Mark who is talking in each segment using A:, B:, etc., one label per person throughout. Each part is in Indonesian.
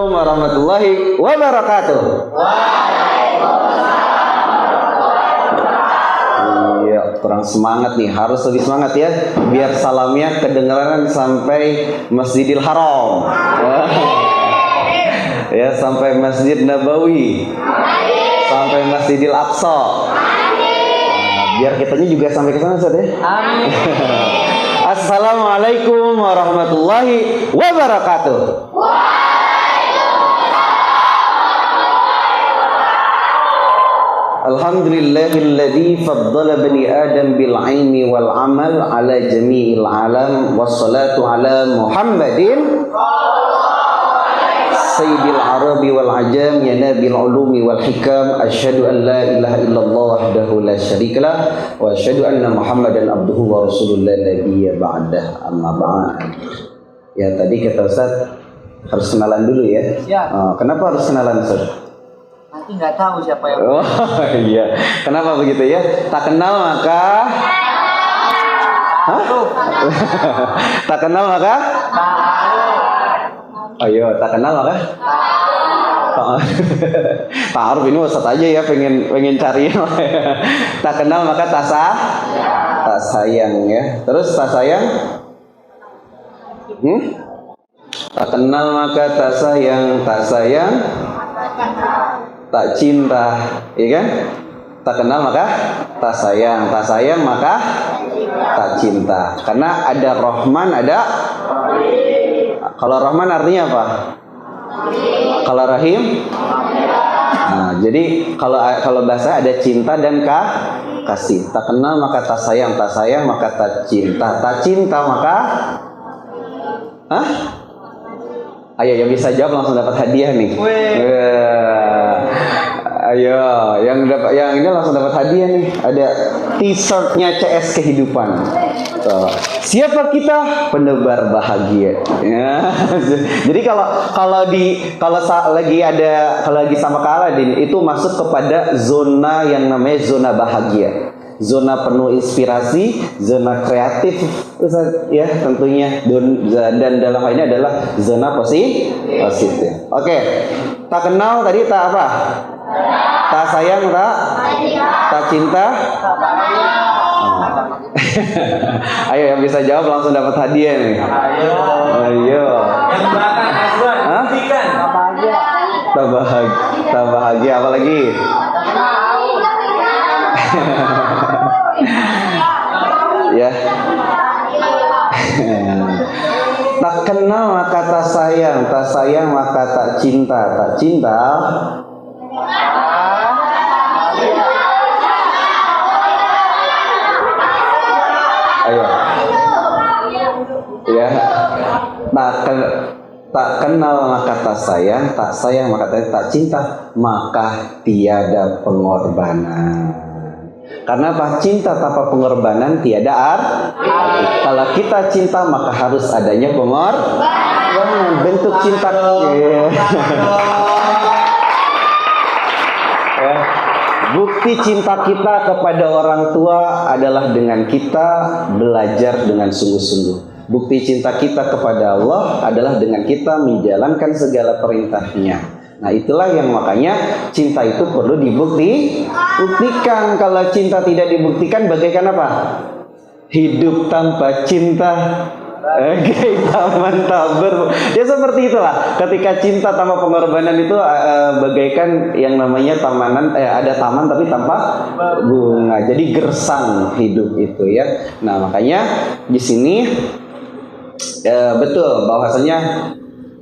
A: Assalamualaikum warahmatullahi wabarakatuh. Iya, kurang semangat nih, harus lebih semangat ya, biar salamnya kedengaran sampai Masjidil Haram. Ya, sampai Masjid Nabawi, sampai Masjidil Aqsa. Biar kitanya juga sampai ke sana, Ustaz ya. Amin. Assalamualaikum warahmatullahi wabarakatuh. Alhamdulillahilladzi faddala bani Adam bil ilmi wal amal ala jami'il alam wassalatu ala Muhammadin Sayyidil Arabi wal Ajam ya Nabil Ulumi wal Hikam. Asyhadu an la ilaha illallah wahdahu la syarikalah wa asyhadu anna Muhammadan abduhu wa rasulullah nabiyya ba'dah. Amma ba'd. Ya, tadi kata Ustaz harus kenalan dulu ya. Kenapa harus kenalan, Ustaz?
B: Nanti nggak tahu siapa yang.
A: Oh iya. Kenapa begitu ya? Tak kenal maka tak kenal maka ayo, tak kenal maka Ta'aruf ini Ustaz aja ya, pengen cari. Tak kenal maka tak sayang ya. Terus tak sayang? Tak kenal maka tak sayang tak cinta, iya kan? Tak kenal maka tak sayang maka tak cinta. Karena ada Rahman, ada. Kalau Rahman artinya apa? Kalau Rahim? Nah, jadi kalau bahasa ada cinta dan kasih. Tak kenal maka tak sayang maka tak cinta maka. Ayo, yang bisa jawab langsung dapat hadiah nih. Ayo, yang ini langsung dapat hadiah nih. Ada t-shirtnya CS Kehidupan. Siapa kita? Penebar bahagia. Ya. Jadi kalau lagi sama Kak Aladin itu masuk kepada zona yang namanya zona bahagia. Zona penuh inspirasi, zona kreatif, ya tentunya, dan dalam hal ini adalah zona positif. Oke, tak kenal tadi tak apa? Tak sayang, tak cinta. Ayo, yang bisa jawab langsung dapat hadiah nih. Ayo.
B: Yang belakang Azwan, buktikan.
A: Tak bahagia apa lagi? Ya. Tak kenal maka tak sayang maka tak cinta. Ayo. Ya. Tak kenal maka tak sayang maka tak cinta, maka tiada pengorbanan. Karena apa? Cinta tanpa pengorbanan tiada arti. Kalau kita cinta maka harus adanya pengorbanan. Bentuk cinta. Bukti cinta kita kepada orang tua adalah dengan kita belajar dengan sungguh-sungguh. Bukti cinta kita kepada Allah adalah dengan kita menjalankan segala perintahnya. Nah, itulah yang makanya cinta itu perlu dibuktikan. Kalau cinta tidak dibuktikan, bagaikan apa? Hidup tanpa cinta taman tabur. Ya seperti itulah. Ketika cinta tanpa pengorbanan itu bagaikan yang namanya ada taman tapi tanpa bunga. Jadi gersang hidup itu ya. Nah, makanya di sini betul bahwasanya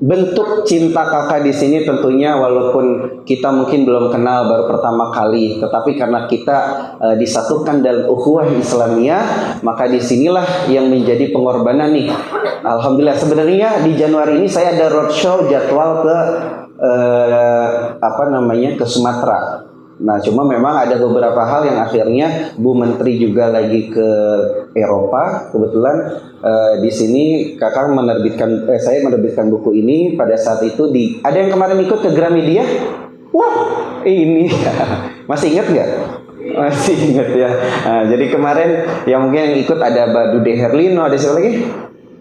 A: bentuk cinta kakak di sini tentunya walaupun kita mungkin belum kenal, baru pertama kali, tetapi karena kita disatukan dalam ukhuwah Islamiyah, maka disinilah yang menjadi pengorbanan nih. Alhamdulillah, sebenarnya di Januari ini saya ada roadshow jadwal ke ke Sumatera. Nah, cuma memang ada beberapa hal yang akhirnya Bu Menteri juga lagi ke Eropa. Kebetulan di sini kakak saya menerbitkan buku ini pada saat itu ada yang kemarin ikut ke Gramedia. Wah, ini masih ingat nggak? Masih ingat ya. Nah, jadi kemarin yang mungkin yang ikut ada Mbak Dude Herlino, ada siapa lagi?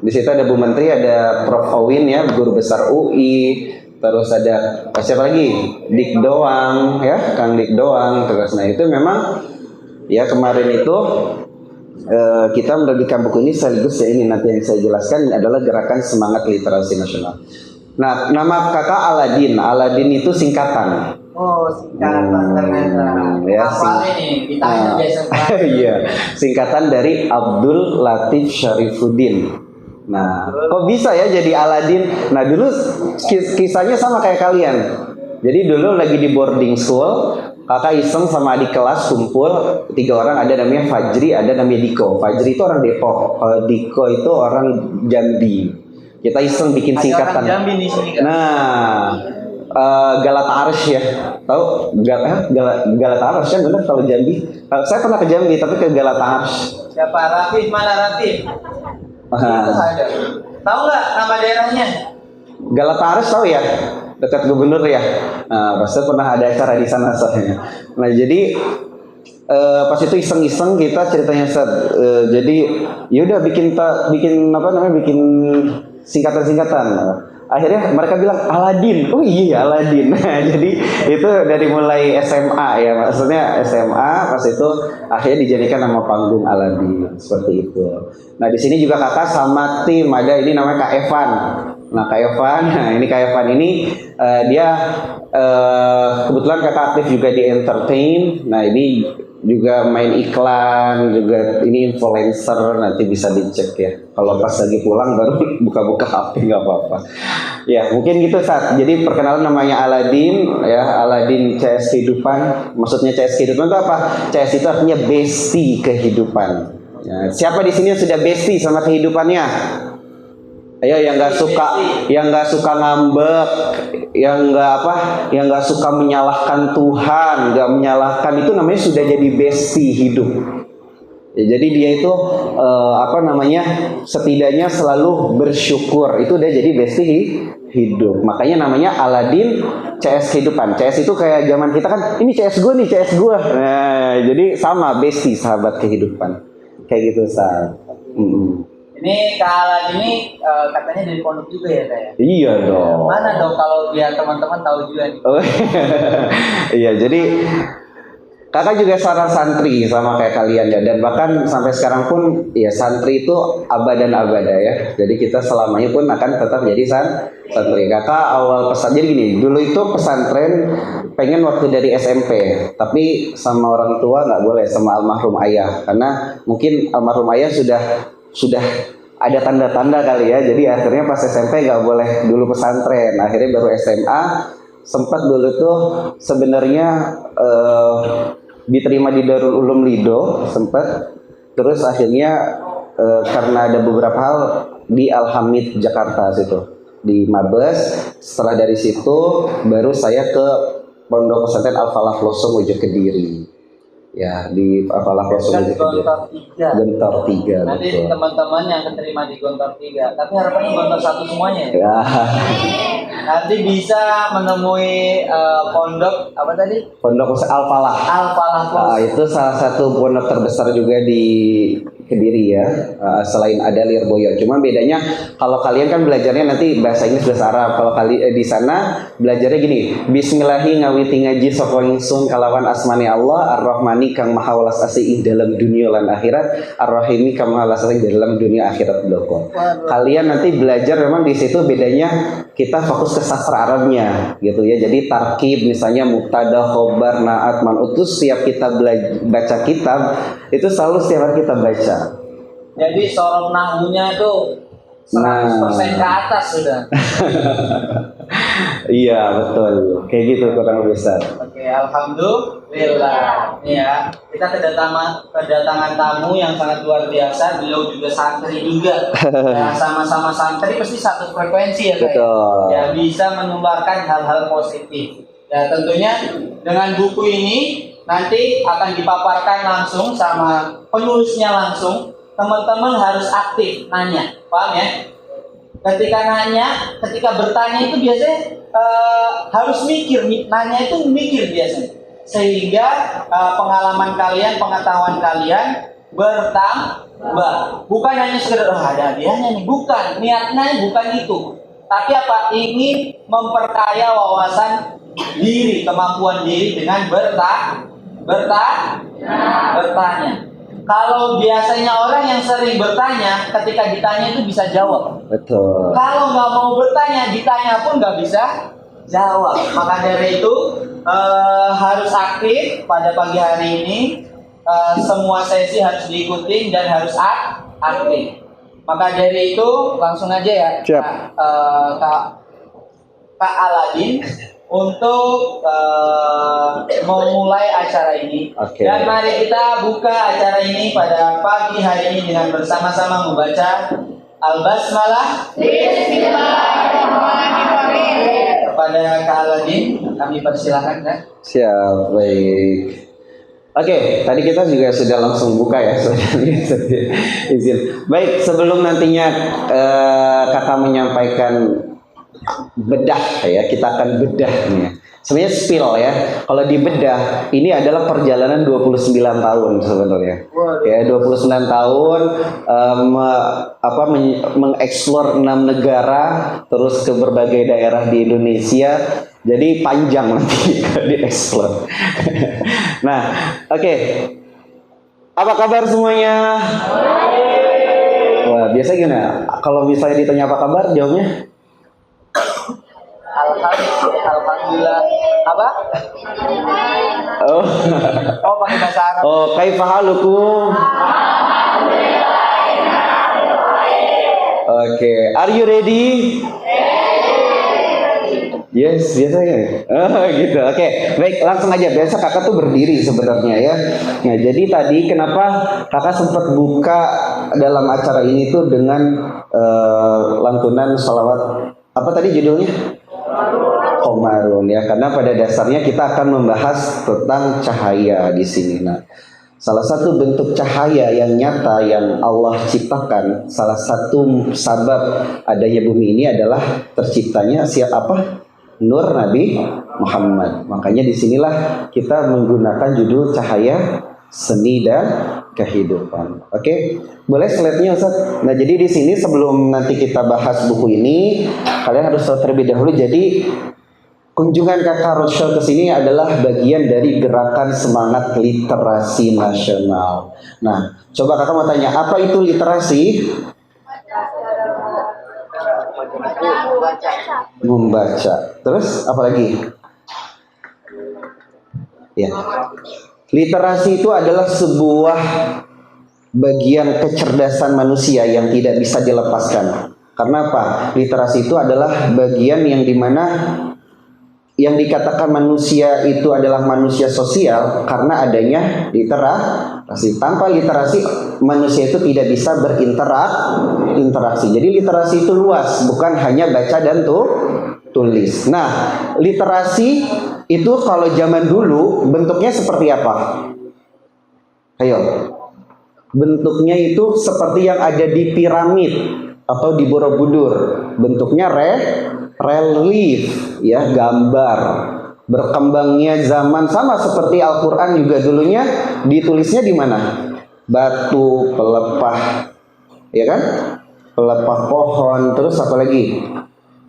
A: Di situ ada Bu Menteri, ada Prof Owin ya, guru besar UI. terus ada siapa lagi, Dik Doang ya, Kang Dik Doang. Terus nah itu memang ya kemarin itu kita menerbitkan buku ini sekaligus ya ini nanti yang saya jelaskan adalah gerakan semangat literasi nasional. Nah, nama kakak Aladin. Aladin itu singkatan.
B: Oh, singkatan ternyata.
A: Ya,
B: Hafalnya nih, kita biasa.
A: Iya, singkatan dari Abdul Latif Syarifuddin. Nah, kok bisa ya jadi Aladin? Nah, dulu kisahnya sama kayak kalian. Jadi dulu lagi di boarding school, kakak iseng sama adik kelas kumpul 3 orang, ada namanya Fajri, ada namanya Diko. Fajri itu orang Depok, kalau Diko itu orang Jambi. Kita iseng bikin singkatan.
B: Ada orang Jambi di sini kan?
A: Nah, Galata Arsy ya, tahu Galata Arsy kan benar kalau Jambi. Saya pernah ke Jambi tapi ke Galata Arsy.
B: Siapa Rafif? Mana Rafif? Itu ada. Tahu nggak nama daerahnya?
A: Galata Arsy tahu ya, dekat gubernur ya. Nah, pasti pernah ada acara di sana soalnya. Nah jadi pas itu iseng-iseng kita ceritanya jadi yaudah bikin apa namanya, bikin singkatan-singkatan. Akhirnya mereka bilang Aladin. Oh iya Aladin. Nah, jadi itu dari mulai SMA ya, maksudnya SMA pas itu akhirnya dijadikan nama panggung Aladin seperti itu. Nah di sini juga kakak sama tim ada ini namanya Kak Evan. Nah Kak Evan, nah ini Kak Evan ini dia kebetulan kakak aktif juga di entertain. Nah ini juga main iklan, juga ini influencer, nanti bisa dicek ya. Kalau pas lagi pulang baru buka-buka HP nggak apa-apa. Ya mungkin gitu Sat. Jadi perkenalan namanya Aladin ya, Aladin CS Kehidupan. Maksudnya CS Kehidupan itu apa? CS itu artinya bestie kehidupan. Ya, siapa di sini yang sudah bestie sama kehidupannya? Ayo yang nggak suka ngambek, yang nggak suka menyalahkan Tuhan, nggak menyalahkan, itu namanya sudah jadi bestie hidup. Ya, jadi dia itu setidaknya selalu bersyukur, itu udah jadi bestie hidup. Makanya namanya Aladin CS Kehidupan. CS itu kayak zaman kita kan, ini CS gue nih, CS gue. Nah, jadi sama bestie, sahabat kehidupan. Kayak gitu Sal.
B: Ini Kak Aladin ini katanya dari pondok juga ya Kak ya?
A: Iya dong.
B: Mana dong kalau biar teman-teman tahu juga nih.
A: Iya, jadi kakak juga seorang santri sama kayak kalian ya, dan bahkan sampai sekarang pun ya santri itu abadan abada ya. Jadi kita selamanya pun akan tetap jadi santri. Kakak awal pesan jadi gini, dulu itu pesantren pengen waktu dari SMP, tapi sama orang tua nggak boleh, sama almarhum ayah, karena mungkin almarhum ayah sudah ada tanda-tanda kali ya, jadi akhirnya pas SMP nggak boleh dulu pesantren, akhirnya baru SMA. Sempat dulu tuh sebenarnya diterima di Darul Ulum Lido sempat, terus akhirnya karena ada beberapa hal di Al-Hamid Jakarta situ di Mabes. Setelah dari situ baru saya ke Pondok Pesantren Al-Falah Pelosong Wujud Kediri. Ya di Al-Falah Pelosong Wujud Kediri. Gontor 3.
B: Nanti
A: betul.
B: Teman-teman yang keterima di Gontor 3, tapi harapannya Gontor 1 semuanya ya.
A: Ya.
B: Nanti bisa menemui pondok apa tadi?
A: Pondok Al-Falah.
B: Al-Falah Pelosong.
A: Itu salah satu pondok terbesar juga di Kediri ya, selain ada Lirboyo. Cuma bedanya kalau kalian kan belajarnya nanti bahasa Inggris, bahasa Arab. Kalau di sana belajarnya gini, Bismillahi ngawiti ngaji sapa ingsun kalawan asmani Allah Ar-Rahmani kang maha welas asih dalam dunia lan akhirat, Ar-Rahimi kang maha welas asih dalam dunia akhirat bloko. Kalian nanti belajar memang di situ bedanya kita fokus ke sastra Arabnya gitu ya. Jadi tarkib misalnya mubtada, khobar, naat, man'ut, setiap kita baca kitab itu selalu setiap hari kita baca.
B: Jadi sorot nahwunya itu 100% ke atas sudah.
A: Iya betul, kayak gitu kurang besar.
B: Oke, alhamdulillah. Nih ya, kita kedatangan tamu yang sangat luar biasa. Beliau juga santri juga. Ya, sama-sama santri pasti satu frekuensi ya, Kak.
A: Betul.
B: Ya, bisa menularkan hal-hal positif. Ya, tentunya dengan buku ini nanti akan dipaparkan langsung sama penulisnya langsung. Teman-teman harus aktif nanya, paham ya? Ketika bertanya itu biasanya harus mikir, nanya itu mikir biasanya, sehingga pengalaman kalian, pengetahuan kalian bertambah. Bukan hanya sekedar ada hadiahnya nih, bukan, niatnya bukan itu. tapi apa? Ingin memperkaya wawasan diri, kemampuan diri dengan bertanya. Kalau biasanya orang yang sering bertanya, ketika ditanya itu bisa jawab.
A: Betul.
B: Kalau nggak mau bertanya, ditanya pun nggak bisa jawab. Maka dari itu harus aktif pada pagi hari ini. Semua sesi harus diikuti dan harus aktif. Maka dari itu langsung aja ya,
A: Siap.
B: Kak Aladin untuk memulai acara ini.
A: Oke.
B: Dan mari kita buka acara ini pada pagi hari ini dengan bersama-sama membaca Al-Basmalah. Kepada Kak Aladin, kami persilahkan kan.
A: Siap, baik. Oke, tadi kita juga sudah langsung buka ya, izin. Baik, sebelum nantinya kakak menyampaikan bedah ya, kita akan bedah nih ya. Sebenarnya spill ya. Kalau di bedah ini adalah perjalanan 29 tahun sebenarnya. Ya, 29 tahun mengeksplor 6 negara terus ke berbagai daerah di Indonesia. Jadi panjang nanti dieksplor. Nah, oke. Apa kabar semuanya? Wah, biasa gimana? Kalau misalnya ditanya apa kabar, jawabnya?
B: Alhamdulillah. Apa?
A: Oh,
B: pakai bahasa Arab.
A: oh, kaifa halukum? Oke, are you ready? Yes, biasanya. Oh, gitu. Oke, baik, langsung aja. Biasa kakak tuh berdiri sebenarnya ya. Nah, jadi tadi kenapa kakak sempat buka dalam acara ini tuh dengan lantunan sholawat apa tadi judulnya? Qomarun ya, karena pada dasarnya kita akan membahas tentang cahaya di sini. Nah, salah satu bentuk cahaya yang nyata yang Allah ciptakan, salah satu sabab adanya bumi ini adalah terciptanya siapa? Nur Nabi Muhammad. Makanya disinilah kita menggunakan judul cahaya seni dan kehidupan. Oke, boleh slide-nya Ustaz? Nah, jadi di sini sebelum nanti kita bahas buku ini, kalian harus tahu terlebih dahulu. Jadi kunjungan Kakak Rosyal ke sini adalah bagian dari gerakan semangat literasi nasional. Nah, coba kakak mau tanya, apa itu literasi? Membaca. Terus apa lagi? Ya. Literasi itu adalah sebuah bagian kecerdasan manusia yang tidak bisa dilepaskan. Karena apa? Literasi itu adalah bagian yang dimana yang dikatakan manusia itu adalah manusia sosial karena adanya literasi. Tanpa literasi manusia itu tidak bisa berinteraksi. Jadi literasi itu luas, bukan hanya baca dan tulis. Nah, literasi itu kalau zaman dulu bentuknya seperti apa? Ayo. Bentuknya itu seperti yang ada di piramid atau di Borobudur. Bentuknya relief ya, gambar. Berkembangnya zaman sama seperti Al-Qur'an juga dulunya ditulisnya di mana? Batu, pelepah. Ya kan? Pelepah pohon, terus apa lagi?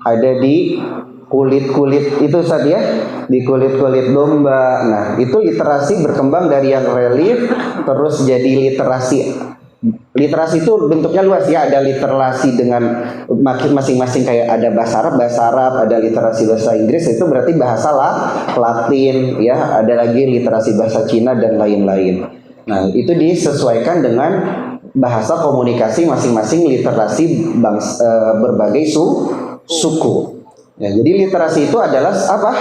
A: Ada di kulit-kulit itu saja, di kulit-kulit domba. Nah, itu literasi berkembang dari yang relief terus jadi literasi. Literasi itu bentuknya luas ya, ada literasi dengan masing-masing kayak ada bahasa Arab, ada literasi bahasa Inggris, itu berarti bahasa Latin ya, ada lagi literasi bahasa Cina dan lain-lain. Nah, itu disesuaikan dengan bahasa komunikasi masing-masing literasi berbagai suku. Ya, jadi literasi itu adalah apa?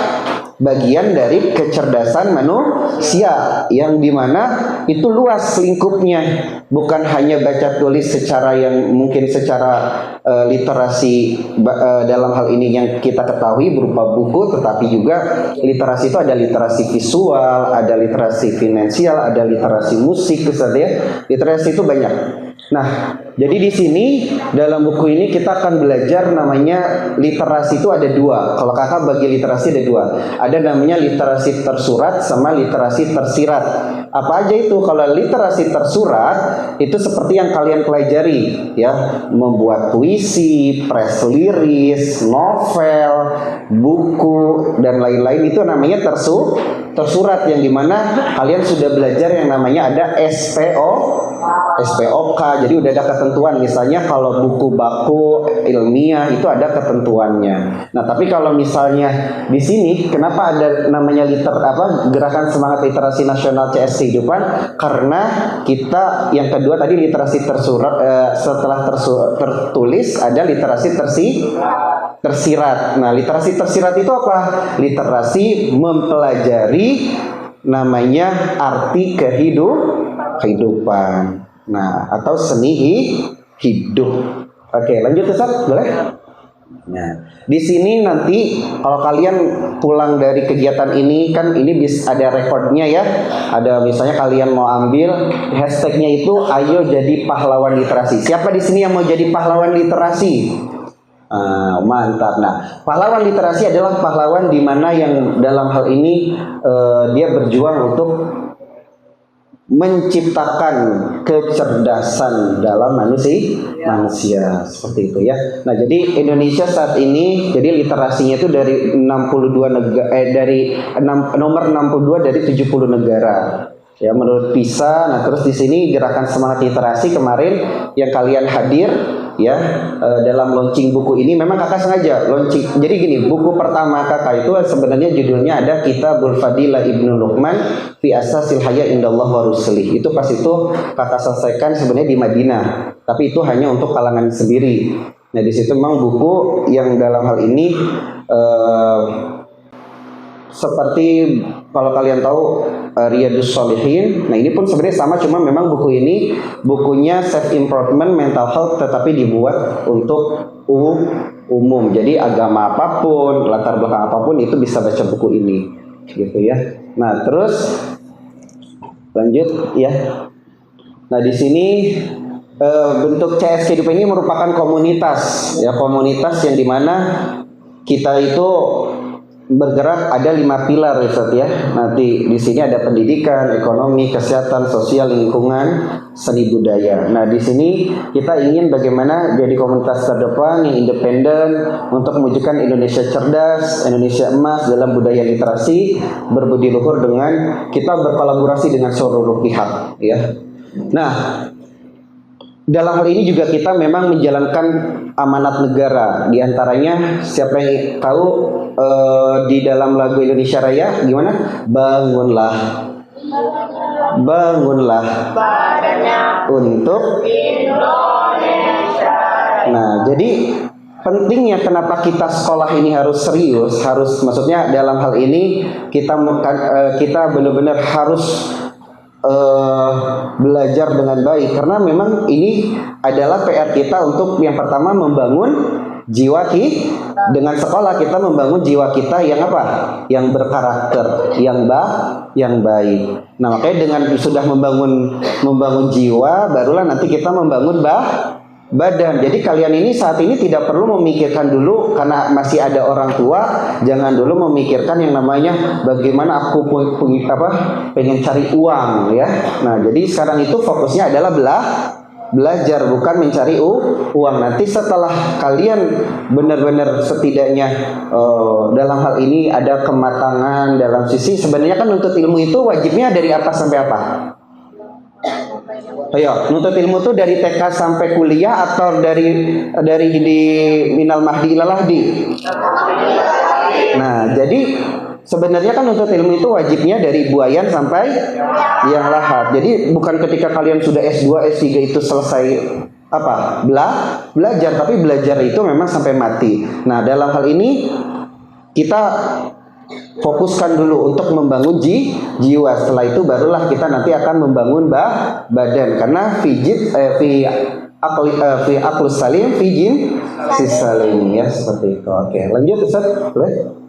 A: Bagian dari kecerdasan manusia yang dimana itu luas lingkupnya, bukan hanya baca tulis secara yang mungkin secara literasi dalam hal ini yang kita ketahui berupa buku, tetapi juga literasi itu ada literasi visual, ada literasi finansial, ada literasi musik, ya. Literasi itu banyak. Nah, jadi di sini dalam buku ini kita akan belajar namanya literasi itu ada dua. Kalau kakak bagi literasi ada dua. ada namanya literasi tersurat sama literasi tersirat. Apa aja itu? Kalau literasi tersurat itu seperti yang kalian pelajari ya, membuat puisi, press release, novel, buku dan lain-lain, itu namanya tersurat, yang dimana kalian sudah belajar yang namanya ada SPOK. Jadi udah ada ketentuan, misalnya kalau buku baku ilmiah itu ada ketentuannya. Nah, tapi kalau misalnya di sini kenapa ada namanya gerakan semangat literasi nasional CS kehidupan? Karena kita yang kedua tadi literasi tersurat, setelah tertulis ada literasi tersirat. Nah, literasi tersirat itu apa? Literasi mempelajari namanya arti kehidupan. Nah, atau seni hidup. Oke, lanjut Ustaz, boleh? Nah, di sini nanti kalau kalian pulang dari kegiatan ini, kan ini ada rekodnya ya. Ada misalnya kalian mau ambil hashtagnya itu ayo jadi pahlawan literasi. Siapa di sini yang mau jadi pahlawan literasi? Mantap. Nah, pahlawan literasi adalah pahlawan di mana yang dalam hal ini dia berjuang untuk menciptakan kecerdasan dalam manusia seperti itu ya. Nah, jadi Indonesia saat ini jadi literasinya itu dari 62 negara nomor 62 dari 70 negara. Ya, menurut PISA. Nah, terus di sini gerakan semangat literasi kemarin yang kalian hadir ya, dalam launching buku ini memang kakak sengaja launching. Jadi gini, buku pertama kakak itu sebenarnya judulnya ada Kitabul Fadilah Ibnu Luqman fi Asasil Haya Indallah wa Rusulih. Itu pas itu kakak selesaikan sebenarnya di Madinah, tapi itu hanya untuk kalangan sendiri. Nah, di situ memang buku yang dalam hal ini seperti kalau kalian tahu Riyadus Shalihin. Nah, ini pun sebenarnya sama, cuma memang buku ini bukunya self improvement mental health, tetapi dibuat untuk umum. Jadi agama apapun, latar belakang apapun itu bisa baca buku ini, gitu ya. Nah, terus lanjut ya. Nah, di sini bentuk CS kehidupan ini merupakan komunitas ya, komunitas yang dimana kita itu bergerak ada 5 pilar Ustaz ya. Nanti di sini ada pendidikan, ekonomi, kesehatan, sosial, lingkungan, seni budaya. Nah, di sini kita ingin bagaimana jadi komunitas terdepan yang independen untuk mewujudkan Indonesia cerdas, Indonesia emas dalam budaya literasi, berbudi luhur dengan kita berkolaborasi dengan seluruh pihak ya. Nah, dalam hal ini juga kita memang menjalankan amanat negara. Di antaranya siapa yang tahu di dalam lagu Indonesia Raya gimana? Bangunlah badannya untuk Indonesia. Nah, jadi pentingnya kenapa kita sekolah ini harus serius, maksudnya dalam hal ini kita benar-benar harus belajar dengan baik, karena memang ini adalah PR kita untuk yang pertama membangun jiwa kita. Dengan sekolah kita membangun jiwa kita yang apa? Yang berkarakter, yang baik. Nah, makanya dengan sudah membangun jiwa, barulah nanti kita membangun badan. Jadi kalian ini saat ini tidak perlu memikirkan dulu, karena masih ada orang tua, jangan dulu memikirkan yang namanya bagaimana aku pengen cari uang ya. Nah, jadi sekarang itu fokusnya adalah belajar, bukan mencari uang. Nanti setelah kalian benar-benar setidaknya dalam hal ini ada kematangan dalam sisi, sebenarnya kan nuntut ilmu itu wajibnya dari apa sampai apa? Ayo, nuntut ilmu itu dari TK sampai kuliah atau dari di minal mahdi ilal lahdi? Nah, jadi sebenarnya kan nuntut ilmu itu wajibnya dari buayan sampai yang lahat. Jadi bukan ketika kalian sudah S2, S3 itu selesai apa? Belajar, tapi belajar itu memang sampai mati. Nah, dalam hal ini kita fokuskan dulu untuk membangun jiwa. Setelah itu barulah kita nanti akan membangun badan. Karena fi aqlus salim fi jinsis salim ya, seperti itu. Oke, lanjut Ustaz. Boleh?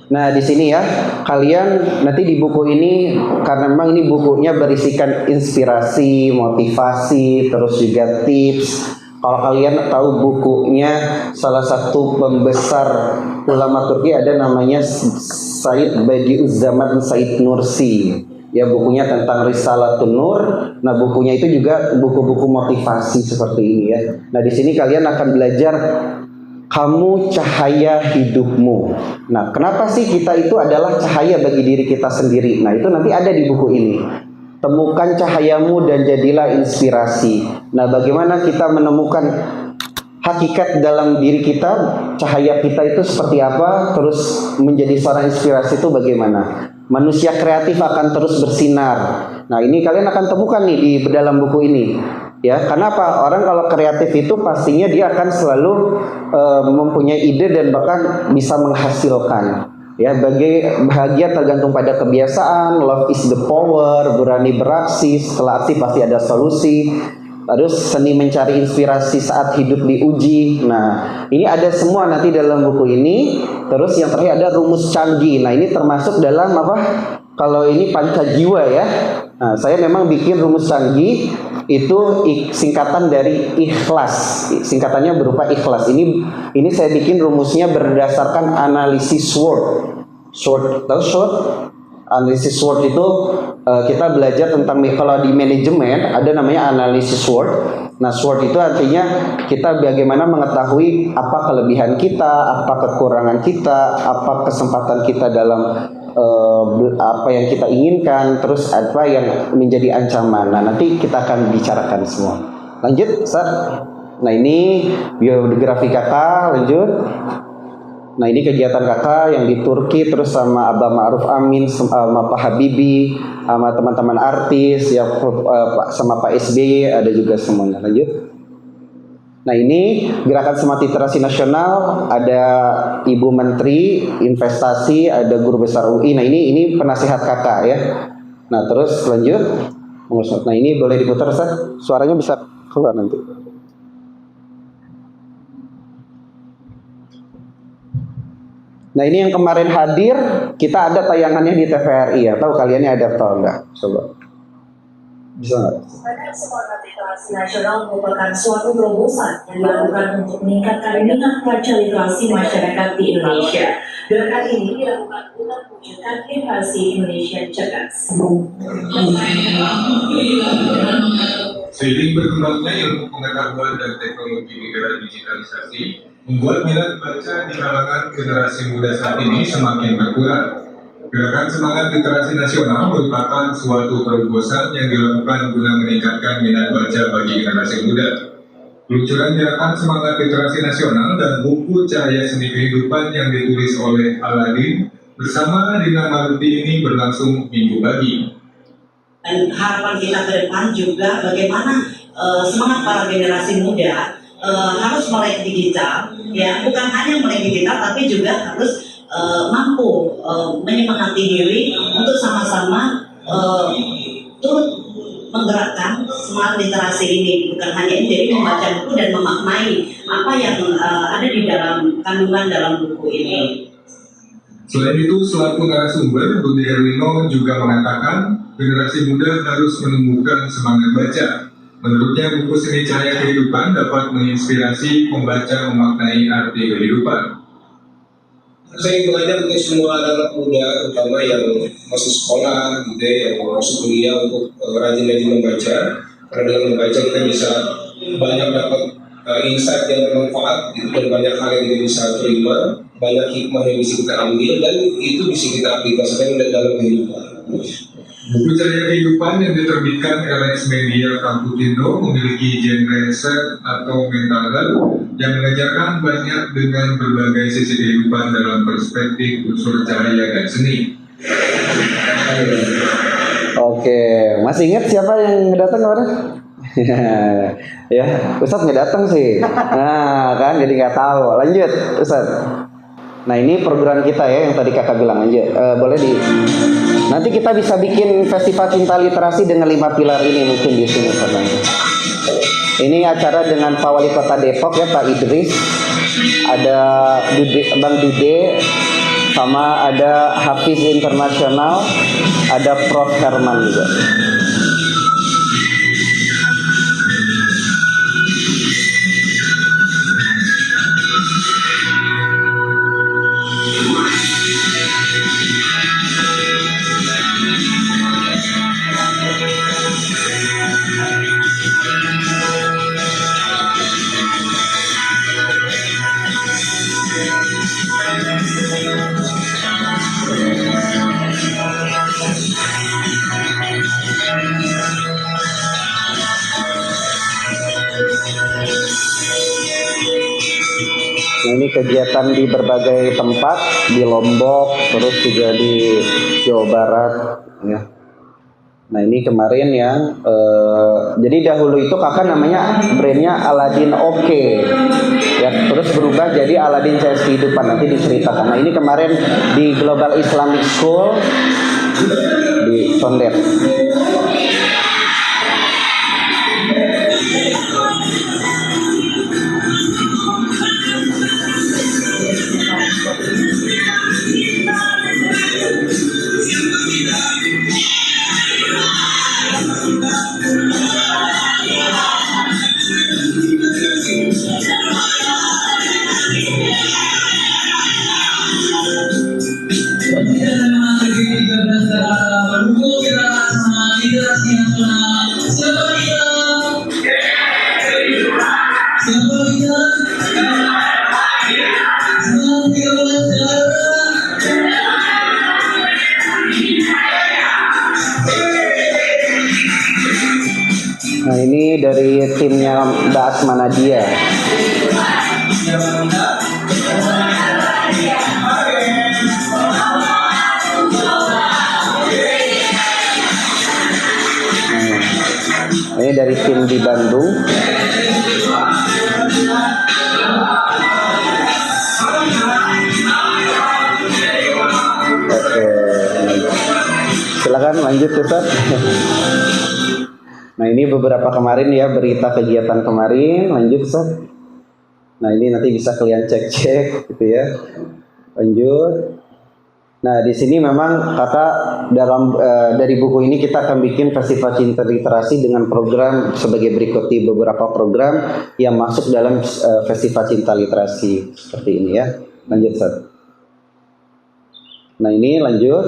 A: Nah, di sini ya, kalian nanti di buku ini, karena memang ini bukunya berisikan inspirasi, motivasi, terus juga tips Kalau kalian tahu bukunya salah satu pembesar ulama Turki ada namanya Said Badiüzzaman Said Nursi. Ya, bukunya tentang Risalatun Nur. Nah, bukunya itu juga buku-buku motivasi seperti ini ya. Nah, di sini kalian akan belajar kamu cahaya hidupmu. Nah, kenapa sih kita itu adalah cahaya bagi diri kita sendiri? Nah, itu nanti ada di buku ini. Temukan cahayamu dan jadilah inspirasi. Nah, bagaimana kita menemukan hakikat dalam diri kita, cahaya kita itu seperti apa, terus menjadi seorang inspirasi itu bagaimana? Manusia kreatif akan terus bersinar. Nah, ini kalian akan temukan nih di dalam buku ini. Ya, karena apa? Orang kalau kreatif itu pastinya dia akan selalu mempunyai ide dan bahkan bisa menghasilkan. Ya, bahagia tergantung pada kebiasaan. Love is the power. Berani beraksi. Setelah aksi pasti ada solusi. Terus seni mencari inspirasi saat hidup diuji. Nah, ini ada semua nanti dalam buku ini. Terus yang terakhir ada rumus canggih. Nah, ini termasuk dalam apa? Kalau ini pancajiwa ya. Nah, saya memang bikin rumus canggih itu singkatan dari ikhlas. Singkatannya berupa ikhlas. Ini saya bikin rumusnya berdasarkan analisis SWOT. SWOT, tahu SWOT? Analisis SWOT itu kita belajar tentang, kalau di manajemen ada namanya analisis SWOT. Nah, SWOT itu artinya kita bagaimana mengetahui apa kelebihan kita, apa kekurangan kita, apa kesempatan kita dalam apa yang kita inginkan, terus apa yang menjadi ancaman. Nah, nanti kita akan bicarakan semua. Lanjut, Ustaz. Nah, ini biografi kakak, lanjut. Nah, ini kegiatan kakak yang di Turki, terus sama Abah Ma'ruf Amin, sama Pak Habibie, sama teman-teman artis, ya, sama Pak SBY, ada juga semuanya. Lanjut. Nah, ini gerakan semangat literasi nasional, ada Ibu Menteri Investasi, ada Guru Besar UI. Nah, ini penasihat kakak ya. Nah, terus lanjut. Nah, ini boleh diputar, Ustaz? Suaranya bisa keluar nanti. Nah, ini yang kemarin hadir, kita ada tayangannya di TVRI ya. Tahu kaliannya ada atau enggak? Coba. Bisa nggak?
C: Gerakan semangat literasi nasional merupakan suatu terobosan yang dilakukan untuk meningkatkan minat baca literasi masyarakat di Indonesia. Gerakan ini dilakukan untuk mewujudkan literasi Indonesia cerdas.
D: Seiring berkembangnya ilmu pengetahuan dan teknologi di era digitalisasi, membuat minat baca di kalangan generasi muda saat ini semakin berkurang. Gerakan Semangat Literasi Nasional merupakan suatu terobosan yang dilakukan guna meningkatkan minat baca bagi generasi muda. Peluncuran Gerakan Semangat Literasi Nasional dan buku Cahaya Seni Kehidupan yang ditulis oleh Aladin bersama Dina Maluti ini berlangsung Minggu pagi.
E: Dan harapan kita ke depan juga bagaimana semangat para generasi muda harus melek digital, ya, bukan hanya melek digital tapi juga harus mampu menyemangati diri untuk sama-sama turut menggerakkan semangat literasi ini, bukan hanya jadi membaca buku dan memaknai apa yang ada di dalam kandungan dalam buku ini.
D: Selain itu, selaku narasumber, Budi Herwino juga mengatakan generasi muda harus menemukan semangat baca. Menurutnya, buku Seni Cahaya Kehidupan dapat menginspirasi pembaca memaknai arti kehidupan.
F: Saya mengajak untuk semua anak muda, terutama yang masih sekolah, gitu, yang masih kuliah, untuk rajin-rajin membaca. Karena dengan membaca kita bisa banyak dapat insight yang bermanfaat, gitu, dan banyak hal yang kita bisa terima, banyak hikmah yang bisa kita ambil, dan itu bisa kita aplikasikan dalam kehidupan.
D: Buku Cahaya Kehidupan yang diterbitkan LX Media Kamputindo memiliki genre set atau mental health yang mengajarkan banyak dengan berbagai sisi kehidupan dalam perspektif unsur cahaya dan seni.
A: Oke, masih ingat siapa yang datang kemarin? Ya, Ustadz nggak datang sih. Nah, kan jadi nggak tahu. Lanjut, Ustadz. Nah, ini program kita ya yang tadi kakak bilang aja. Boleh di. Nanti kita bisa bikin festival cinta literasi dengan 5 pilar ini mungkin di sini katanya. Ini acara dengan Pak Wali Kota Depok ya, Pak Idris. Ada Bang Dude, sama ada Hafiz Internasional, ada Prof Herman juga. Ini kegiatan di berbagai tempat, di Lombok, terus juga di Jawa Barat, ya. Nah ini kemarin yang jadi dahulu itu kakak namanya brandnya Aladin Oke, ya, terus berubah jadi Aladin CS Kehidupan, nanti diceritakan. Nah ini kemarin di Global Islamic School di Condet. Nah ini dari timnya Mbak Asma Nadia. Ini dari tim di Bandung. Oke, silakan lanjut Ustaz. Nah ini beberapa kemarin ya, berita kegiatan kemarin. Lanjut Ustaz. Nah ini nanti bisa kalian cek-cek gitu ya. Lanjut. Nah di sini memang kakak dalam dari buku ini kita akan bikin festival cinta literasi dengan program sebagai berikut, di beberapa program yang masuk dalam festival cinta literasi seperti ini ya. Lanjut Ustaz. Nah ini lanjut.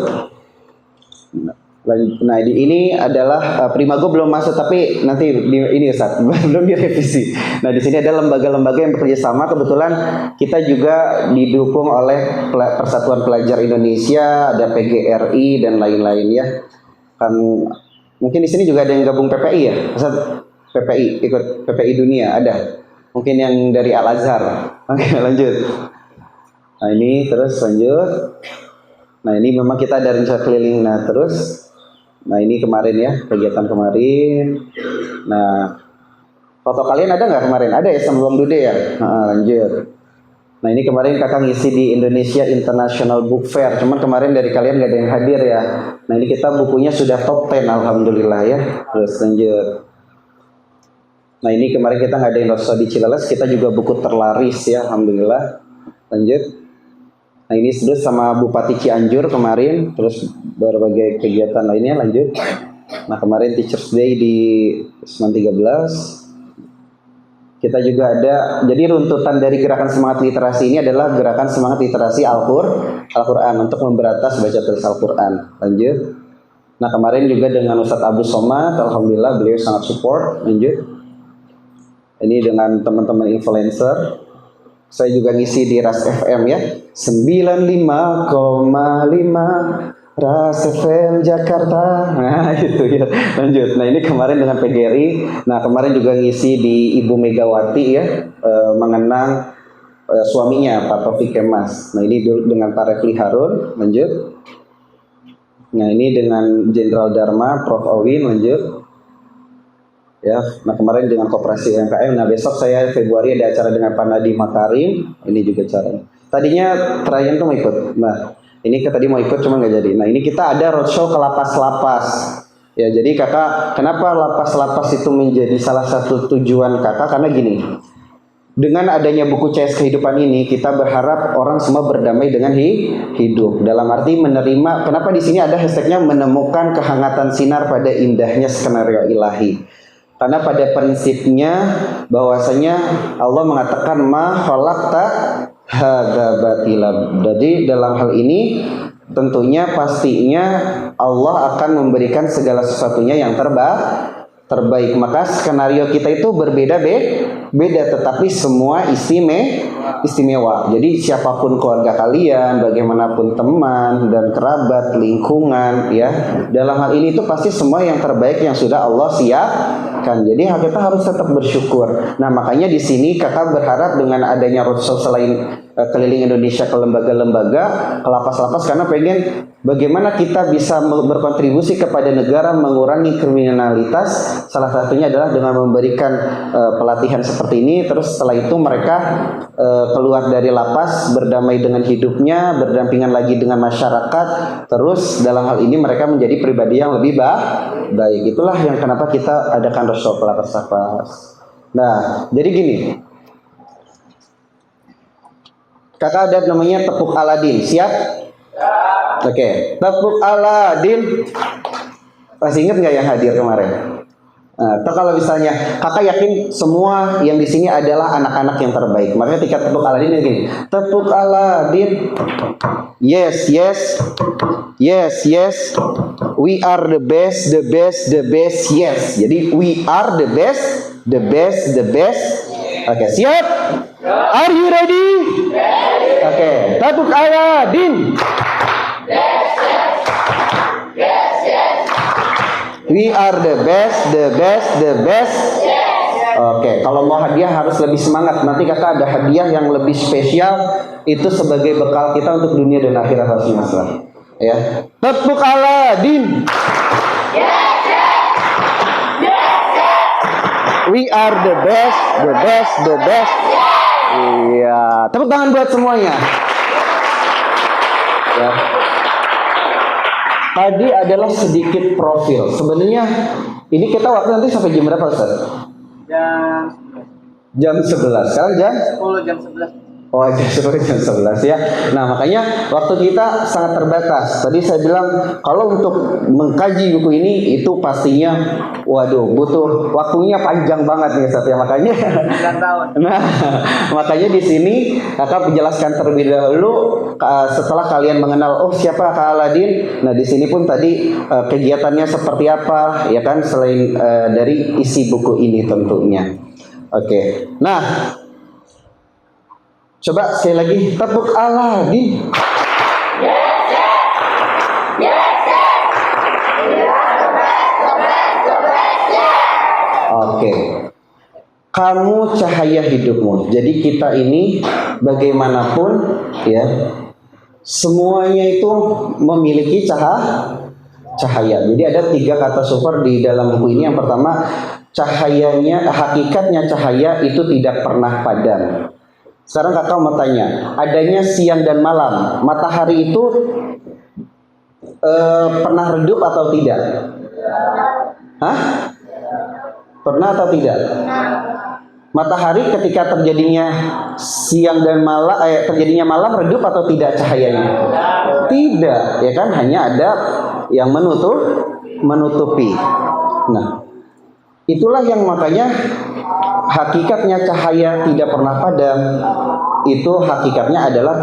A: Nah ini adalah Primago belum masuk, tapi nanti ini Ustaz belum direvisi. Nah di sini ada lembaga-lembaga yang bekerja sama. Kebetulan kita juga didukung oleh Persatuan Pelajar Indonesia, ada PGRI dan lain-lain ya. Kan mungkin di sini juga ada yang gabung PPI ya, Ustaz. PPI ikut PPI Dunia ada. Mungkin yang dari Al Azhar. Oke lanjut. Nah ini terus lanjut. Nah ini memang kita ada rencana keliling. Nah terus. Nah ini kemarin ya, kegiatan kemarin. Nah foto kalian ada nggak kemarin? Ada ya sama Bang Dude ya? Nah, lanjut. Nah ini kemarin kakak ngisi di Indonesia International Book Fair. Cuman kemarin dari kalian nggak ada yang hadir ya. Nah ini kita bukunya sudah top 10 alhamdulillah ya. Terus lanjut. Nah ini kemarin kita ngadain Rosa di Cileles. Kita juga buku terlaris ya, alhamdulillah. Lanjut. Nah ini terus sama Bupati Cianjur kemarin, terus berbagai kegiatan lainnya lanjut. Nah kemarin Teachers Day di Semen 13. Kita juga ada, jadi runtutan dari gerakan semangat literasi ini adalah gerakan semangat literasi Al-Quran untuk memberantas baca tulis Al-Quran. Lanjut. Nah kemarin juga dengan Ustadz Abu Somad, alhamdulillah beliau sangat support. Lanjut. Ini dengan teman-teman influencer. Saya juga ngisi di Ras FM ya, 95,5 Ras FM Jakarta. Nah itu ya, lanjut. Nah ini kemarin dengan PGRI. Nah kemarin juga ngisi di Ibu Megawati ya, mengenang suaminya Pak Taufik Kemas. Nah ini dengan Pak Refli Harun. Lanjut. Nah ini dengan Jenderal Dharma Prof Owin. Lanjut. Ya, nah kemarin dengan Koperasi UMKM. Nah besok saya Februari ada acara dengan Pak Nadiem Makarim. Ini juga acaranya. Tadinya Trayan tuh mau ikut. Nah ini tadi mau ikut cuma nggak jadi. Nah ini kita ada roadshow ke lapas-lapas. Ya jadi kakak, kenapa lapas-lapas itu menjadi salah satu tujuan kakak? Karena gini, dengan adanya buku CS Kehidupan ini kita berharap orang semua berdamai dengan hidup. Dalam arti menerima. Kenapa di sini ada hashtagnya menemukan kehangatan sinar pada indahnya skenario ilahi. Karena pada prinsipnya bahwasanya Allah mengatakan ma khalaqta hadza batila. Jadi dalam hal ini tentunya pastinya Allah akan memberikan segala sesuatunya yang terbaik. Maka skenario kita itu berbeda beda, tetapi semua istimewa. Jadi siapapun keluarga kalian, bagaimanapun teman dan kerabat, lingkungan, ya, dalam hal ini itu pasti semua yang terbaik yang sudah Allah siapkan. Jadi kita harus tetap bersyukur. Nah, makanya di sini kakak berharap dengan adanya Roadshow selain keliling Indonesia ke lembaga-lembaga, ke lapas-lapas, karena pengen bagaimana kita bisa berkontribusi kepada negara mengurangi kriminalitas. Salah satunya adalah dengan memberikan pelatihan seperti ini. Terus setelah itu mereka keluar dari lapas berdamai dengan hidupnya, berdampingan lagi dengan masyarakat. Terus dalam hal ini mereka menjadi pribadi yang lebih baik. Itulah yang kenapa kita adakan Roadshow ke lapas-lapas. Nah, jadi gini, kakak ada namanya tepuk Aladin. Siap? Oke, tepuk Aladin. Masih ingat nggak yang hadir kemarin? Nah, atau kalau misalnya kakak yakin semua yang di sini adalah anak-anak yang terbaik, makanya ketika tepuk Aladin ini gini, tepuk Aladin. Yes, yes, yes, yes. We are the best, the best, the best. Yes. Jadi we are the best, the best, the best. Oke, siap? Are you ready? Oke, tepuk Aladin. We are the best, the best, the best. Oke, kalau mau hadiah harus lebih semangat. Nanti kakak ada hadiah yang lebih spesial. Itu sebagai bekal kita untuk dunia dan akhirat masing-masing. Ya, tepuk Aladin. We are the best, the best, the best. Iya, tepuk tangan buat semuanya. Ya. Tadi adalah sedikit profil. Sebenarnya ini kita waktu nanti sampai jam berapa, Ustaz? Jam 11. Sekarang jam
B: 10 jam 11.
A: Oh, jam 11 ya. Nah, makanya waktu kita sangat terbatas. Tadi saya bilang kalau untuk mengkaji buku ini itu pastinya waduh, butuh waktunya panjang banget nih Ustaz ya. Makanya
B: 9 tahun.
A: Nah, makanya di sini kakak menjelaskan terlebih dahulu setelah kalian mengenal siapa Kak Aladin. Nah, di sini pun tadi kegiatannya seperti apa ya kan, selain dari isi buku ini tentunya. Oke. Nah, coba sekali lagi tepuk Aladin. Oke. Kamu cahaya hidupmu. Jadi kita ini bagaimanapun ya, semuanya itu memiliki cahaya. Jadi ada 3 kata super di dalam buku ini. Yang pertama, cahayanya, hakikatnya cahaya itu tidak pernah padam. Sekarang kakak mau tanya, adanya siang dan malam, matahari itu pernah redup atau tidak? Hah? Pernah atau tidak? Matahari ketika terjadinya siang dan malam, terjadinya malam redup atau tidak cahayanya? Tidak, ya kan? Hanya ada yang menutupi. Nah, itulah yang makanya hakikatnya cahaya tidak pernah padam. Itu hakikatnya adalah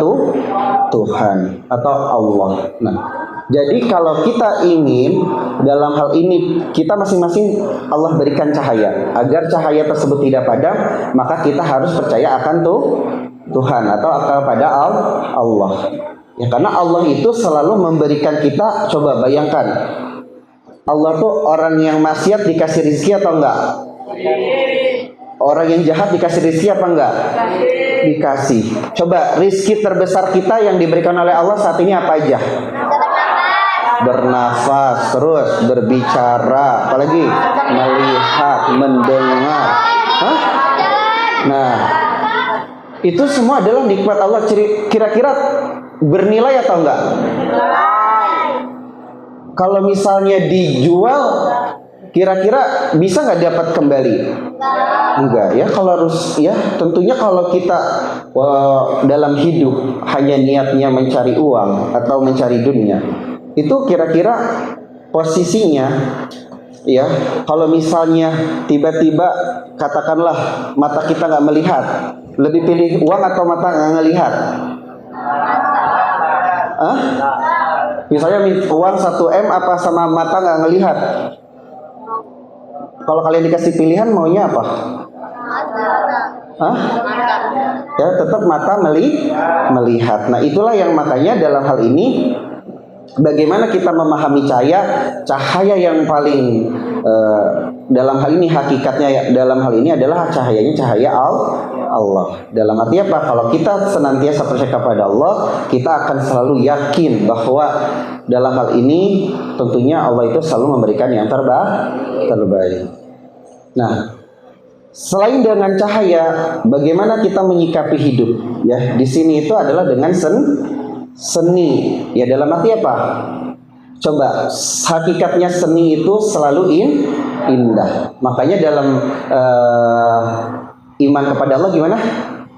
A: Tuhan atau Allah. Nah, jadi kalau kita ingin dalam hal ini kita masing-masing Allah berikan cahaya, agar cahaya tersebut tidak padam, maka kita harus percaya akan Tuhan atau kepada Allah. Ya, karena Allah itu selalu memberikan kita, coba bayangkan, Allah tuh orang yang maksiat dikasih rezeki atau enggak? Orang yang jahat dikasih rezeki apa enggak? Dikasih. Coba rezeki terbesar kita yang diberikan oleh Allah saat ini apa aja? Bernafas, terus berbicara, apalagi melihat, mendengar. Hah? Nah, itu semua adalah nikmat Allah. Kira-kira bernilai atau enggak? Kalau misalnya dijual, kira-kira bisa nggak dapat kembali? Enggak ya. Kalau harus ya, tentunya kalau kita dalam hidup hanya niatnya mencari uang atau mencari dunia, itu kira-kira posisinya ya, kalau misalnya tiba-tiba katakanlah mata kita nggak melihat, lebih pilih uang atau mata nggak ngelihat? Hah? Misalnya uang 1 M apa sama mata nggak ngelihat? Kalau kalian dikasih pilihan maunya apa? Hah? Ya tetap mata melihat. Nah itulah yang makanya dalam hal ini bagaimana kita memahami cahaya yang paling dalam hal ini hakikatnya dalam hal ini adalah cahayanya cahaya Allah. Dalam arti apa? Kalau kita senantiasa percaya kepada Allah, kita akan selalu yakin bahwa dalam hal ini tentunya Allah itu selalu memberikan yang terbaik. Nah, selain dengan cahaya, bagaimana kita menyikapi hidup? Ya, di sini itu adalah dengan seni. Ya, dalam arti apa? Coba, hakikatnya seni itu selalu indah. Makanya dalam iman kepada Allah gimana?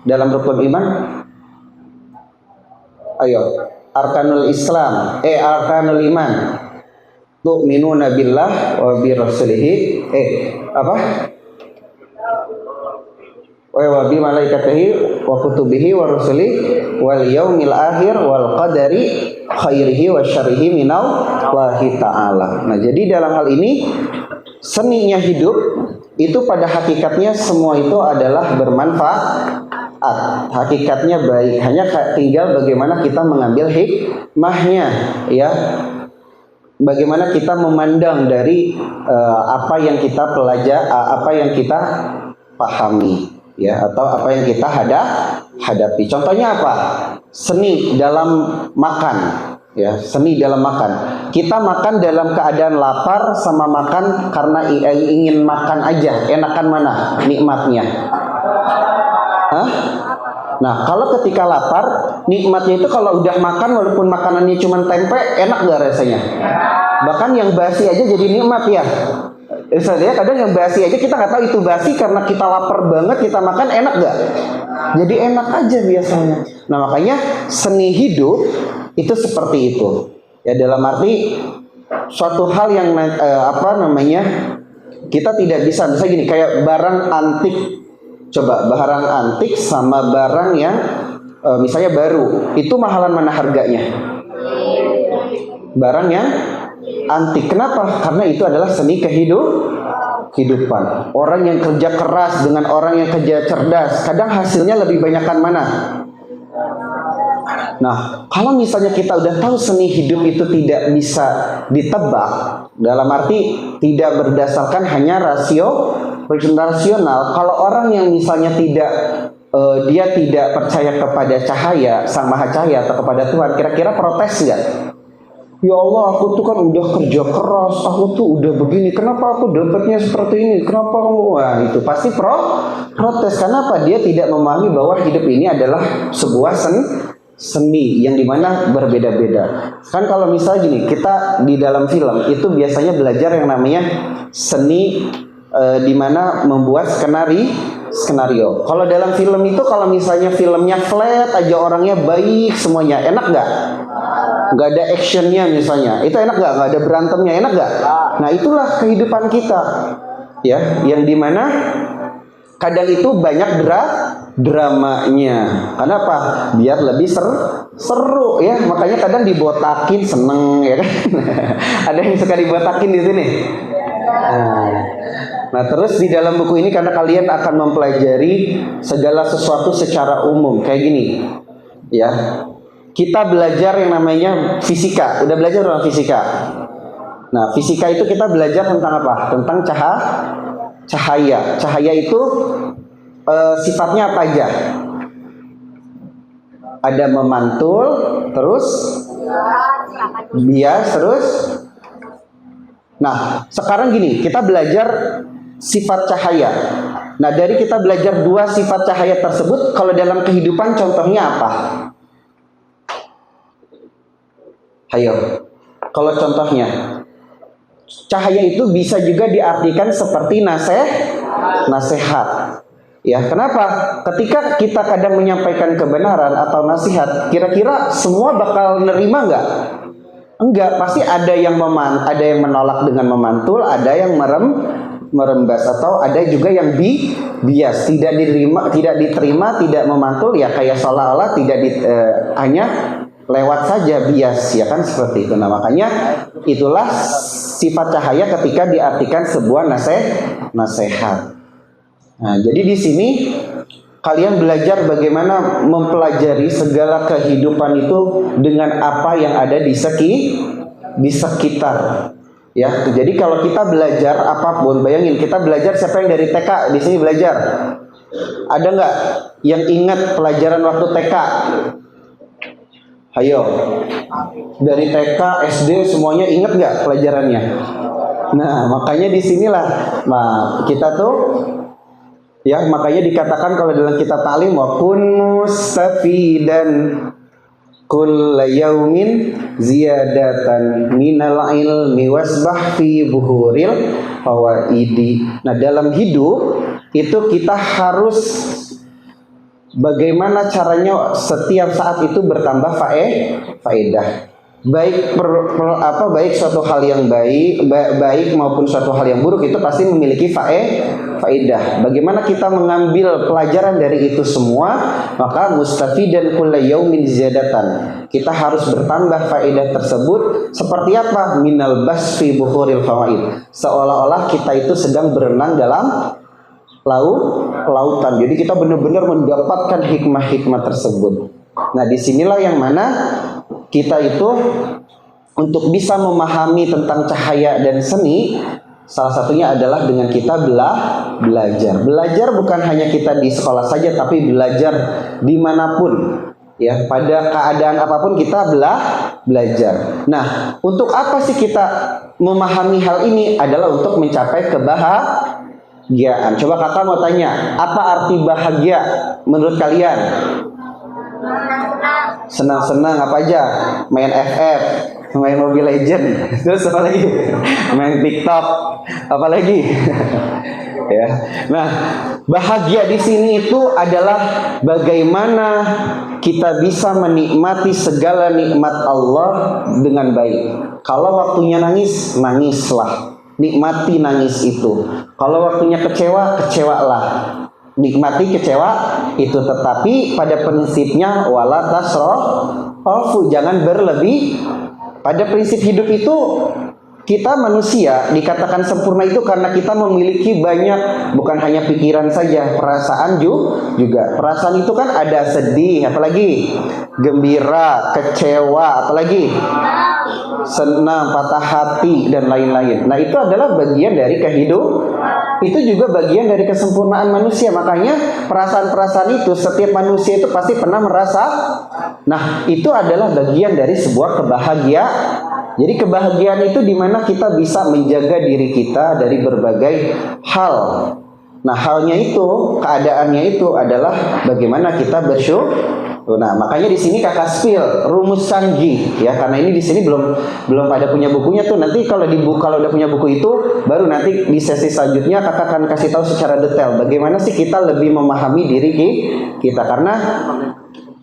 A: Dalam rukun iman? Ayo, arkanul Islam, arkanul iman. Tu'minuna billah wa bi rasulihi. Apa? Wa bi malaikatihi wa kutubihi wa rusulihi wal yaumil akhir wal qadari khairihi wa syarrihi minallahi ta'ala. Nah, jadi dalam hal ini seninya hidup itu pada hakikatnya semua itu adalah bermanfaat. Hakikatnya baik, hanya tinggal bagaimana kita mengambil hikmahnya, ya. Bagaimana kita memandang dari apa yang kita pelajari, apa yang kita pahami, ya, atau apa yang kita hadapi. Contohnya apa? Seni dalam makan, ya, seni dalam makan. Kita makan dalam keadaan lapar sama makan karena ingin makan aja. Enakan mana nikmatnya? Hah? Nah, kalau ketika lapar, nikmatnya itu kalau udah makan walaupun makanannya cuma tempe, enak gak rasanya? Bahkan yang basi aja jadi nikmat ya. Misalnya kadang yang basi aja kita nggak tahu itu basi karena kita lapar banget kita makan, enak gak? Jadi enak aja biasanya. Nah, makanya seni hidup itu seperti itu. Ya, dalam arti suatu hal yang kita tidak bisa, misalnya gini, kayak barang antik. Coba barang antik sama barang yang misalnya baru, itu mahalan mana harganya? Barang yang antik. Kenapa? Karena itu adalah seni kehidupan. Orang yang kerja keras dengan orang yang kerja cerdas, kadang hasilnya lebih banyakkan mana? Nah, kalau misalnya kita udah tahu seni hidup itu tidak bisa ditebak, dalam arti tidak berdasarkan hanya rasional. Kalau orang yang misalnya dia tidak percaya kepada cahaya, Sang Maha Cahaya atau kepada Tuhan, kira-kira protes nggak? Ya Allah, aku tuh kan udah kerja keras, aku tuh udah begini, kenapa aku dapatnya seperti ini? Kenapa kamu? Wah, itu pasti protes. Kenapa? Dia tidak memahami bahwa hidup ini adalah sebuah seni yang dimana berbeda-beda. Kan kalau misalnya gini, kita di dalam film itu biasanya belajar yang namanya seni dimana membuat skenario. Kalau dalam film itu, kalau misalnya filmnya flat aja, orangnya baik semuanya, enak nggak? Nggak ada actionnya misalnya, itu enak nggak? Nggak ada berantemnya, enak nggak? Nah, itulah kehidupan kita, ya, yang dimana kadang itu banyak dramanya. Kenapa? Biar lebih seru, ya. Makanya kadang dibotakin seneng, ya kan? Ada yang suka dibotakin di sini. Nah, terus di dalam buku ini karena kalian akan mempelajari segala sesuatu secara umum kayak gini, ya. Kita belajar yang namanya fisika. Udah belajar tentang fisika. Nah, fisika itu kita belajar tentang apa? Tentang cahaya. Cahaya itu sifatnya apa aja? Ada memantul, terus bias, terus. Nah, sekarang gini, kita belajar sifat cahaya. Nah, dari kita belajar dua sifat cahaya tersebut, kalau dalam kehidupan contohnya apa? Ayo, kalau contohnya, cahaya itu bisa juga diartikan seperti nasihat. Ya, kenapa? Ketika kita kadang menyampaikan kebenaran atau nasihat, kira-kira semua bakal nerima nggak? Enggak, pasti ada yang menolak dengan memantul, ada yang merembas, atau ada juga yang bias, tidak diterima, tidak memantul, ya kayak seolah-olah lewat saja, bias, ya kan, seperti itu. Nah, makanya itulah sifat cahaya ketika diartikan sebuah nasihat. Nah, jadi di sini kalian belajar bagaimana mempelajari segala kehidupan itu dengan apa yang ada di sekitar. Ya, jadi kalau kita belajar apapun, bayangin kita belajar, siapa yang dari TK di sini belajar? Ada nggak yang ingat pelajaran waktu TK? Ayo, dari TK, SD semuanya ingat nggak pelajarannya? Nah, makanya disinilah, nah kita tuh, ya makanya dikatakan kalau dalam kitab ta'lim, wa kun mustafidan kulla yaumin ziyadatan minal ilmi wasbah fi buhuril fawaidi. Nah, dalam hidup itu kita harus bagaimana caranya setiap saat itu bertambah faedah. Baik suatu hal yang baik maupun suatu hal yang buruk itu pasti memiliki faedah. Bagaimana kita mengambil pelajaran dari itu semua? Maka mustafidan kulla yaumin ziyadatan. Kita harus bertambah faedah tersebut seperti apa? Minal basfi buhuril fawaid. Seolah-olah kita itu sedang berenang dalam lautan. Jadi kita benar-benar mendapatkan hikmah-hikmah tersebut. Nah, disinilah yang mana kita itu untuk bisa memahami tentang cahaya dan seni, salah satunya adalah dengan kita belajar. Belajar bukan hanya kita di sekolah saja, tapi belajar dimanapun. Ya, pada keadaan apapun kita belajar. Nah, untuk apa sih kita memahami hal ini? Adalah untuk mencapai kebahagiaan. Coba kakak mau tanya, apa arti bahagia menurut kalian? Senang-senang apa aja? Main FF, main Mobile Legend, terus apa lagi? Main TikTok, apa lagi? Ya. Nah, bahagia di sini itu adalah bagaimana kita bisa menikmati segala nikmat Allah dengan baik. Kalau waktunya nangis, nangislah. Nikmati nangis itu. Kalau waktunya kecewa, kecewalah. Nikmati kecewa itu, tetapi pada prinsipnya wala tasrofu, jangan berlebih. Pada prinsip hidup itu kita manusia dikatakan sempurna itu karena kita memiliki banyak, bukan hanya pikiran saja, perasaan juga. Perasaan itu kan ada sedih, apalagi gembira, kecewa, apalagi senang, patah hati, dan lain-lain. Nah, itu adalah bagian dari kehidupan. Itu juga bagian dari kesempurnaan manusia. Makanya perasaan-perasaan itu setiap manusia itu pasti pernah merasa. Nah, itu adalah bagian dari sebuah kebahagiaan. Jadi kebahagiaan itu dimana kita bisa menjaga diri kita dari berbagai hal. Nah, halnya itu, keadaannya itu adalah bagaimana kita bersyukur. Nah, makanya di sini kakak spill rumus canggih, ya, karena ini di sini belum pada punya bukunya tuh. Nanti kalau udah punya buku itu, baru nanti di sesi selanjutnya kakak akan kasih tahu secara detail bagaimana sih kita lebih memahami diri kita. Karena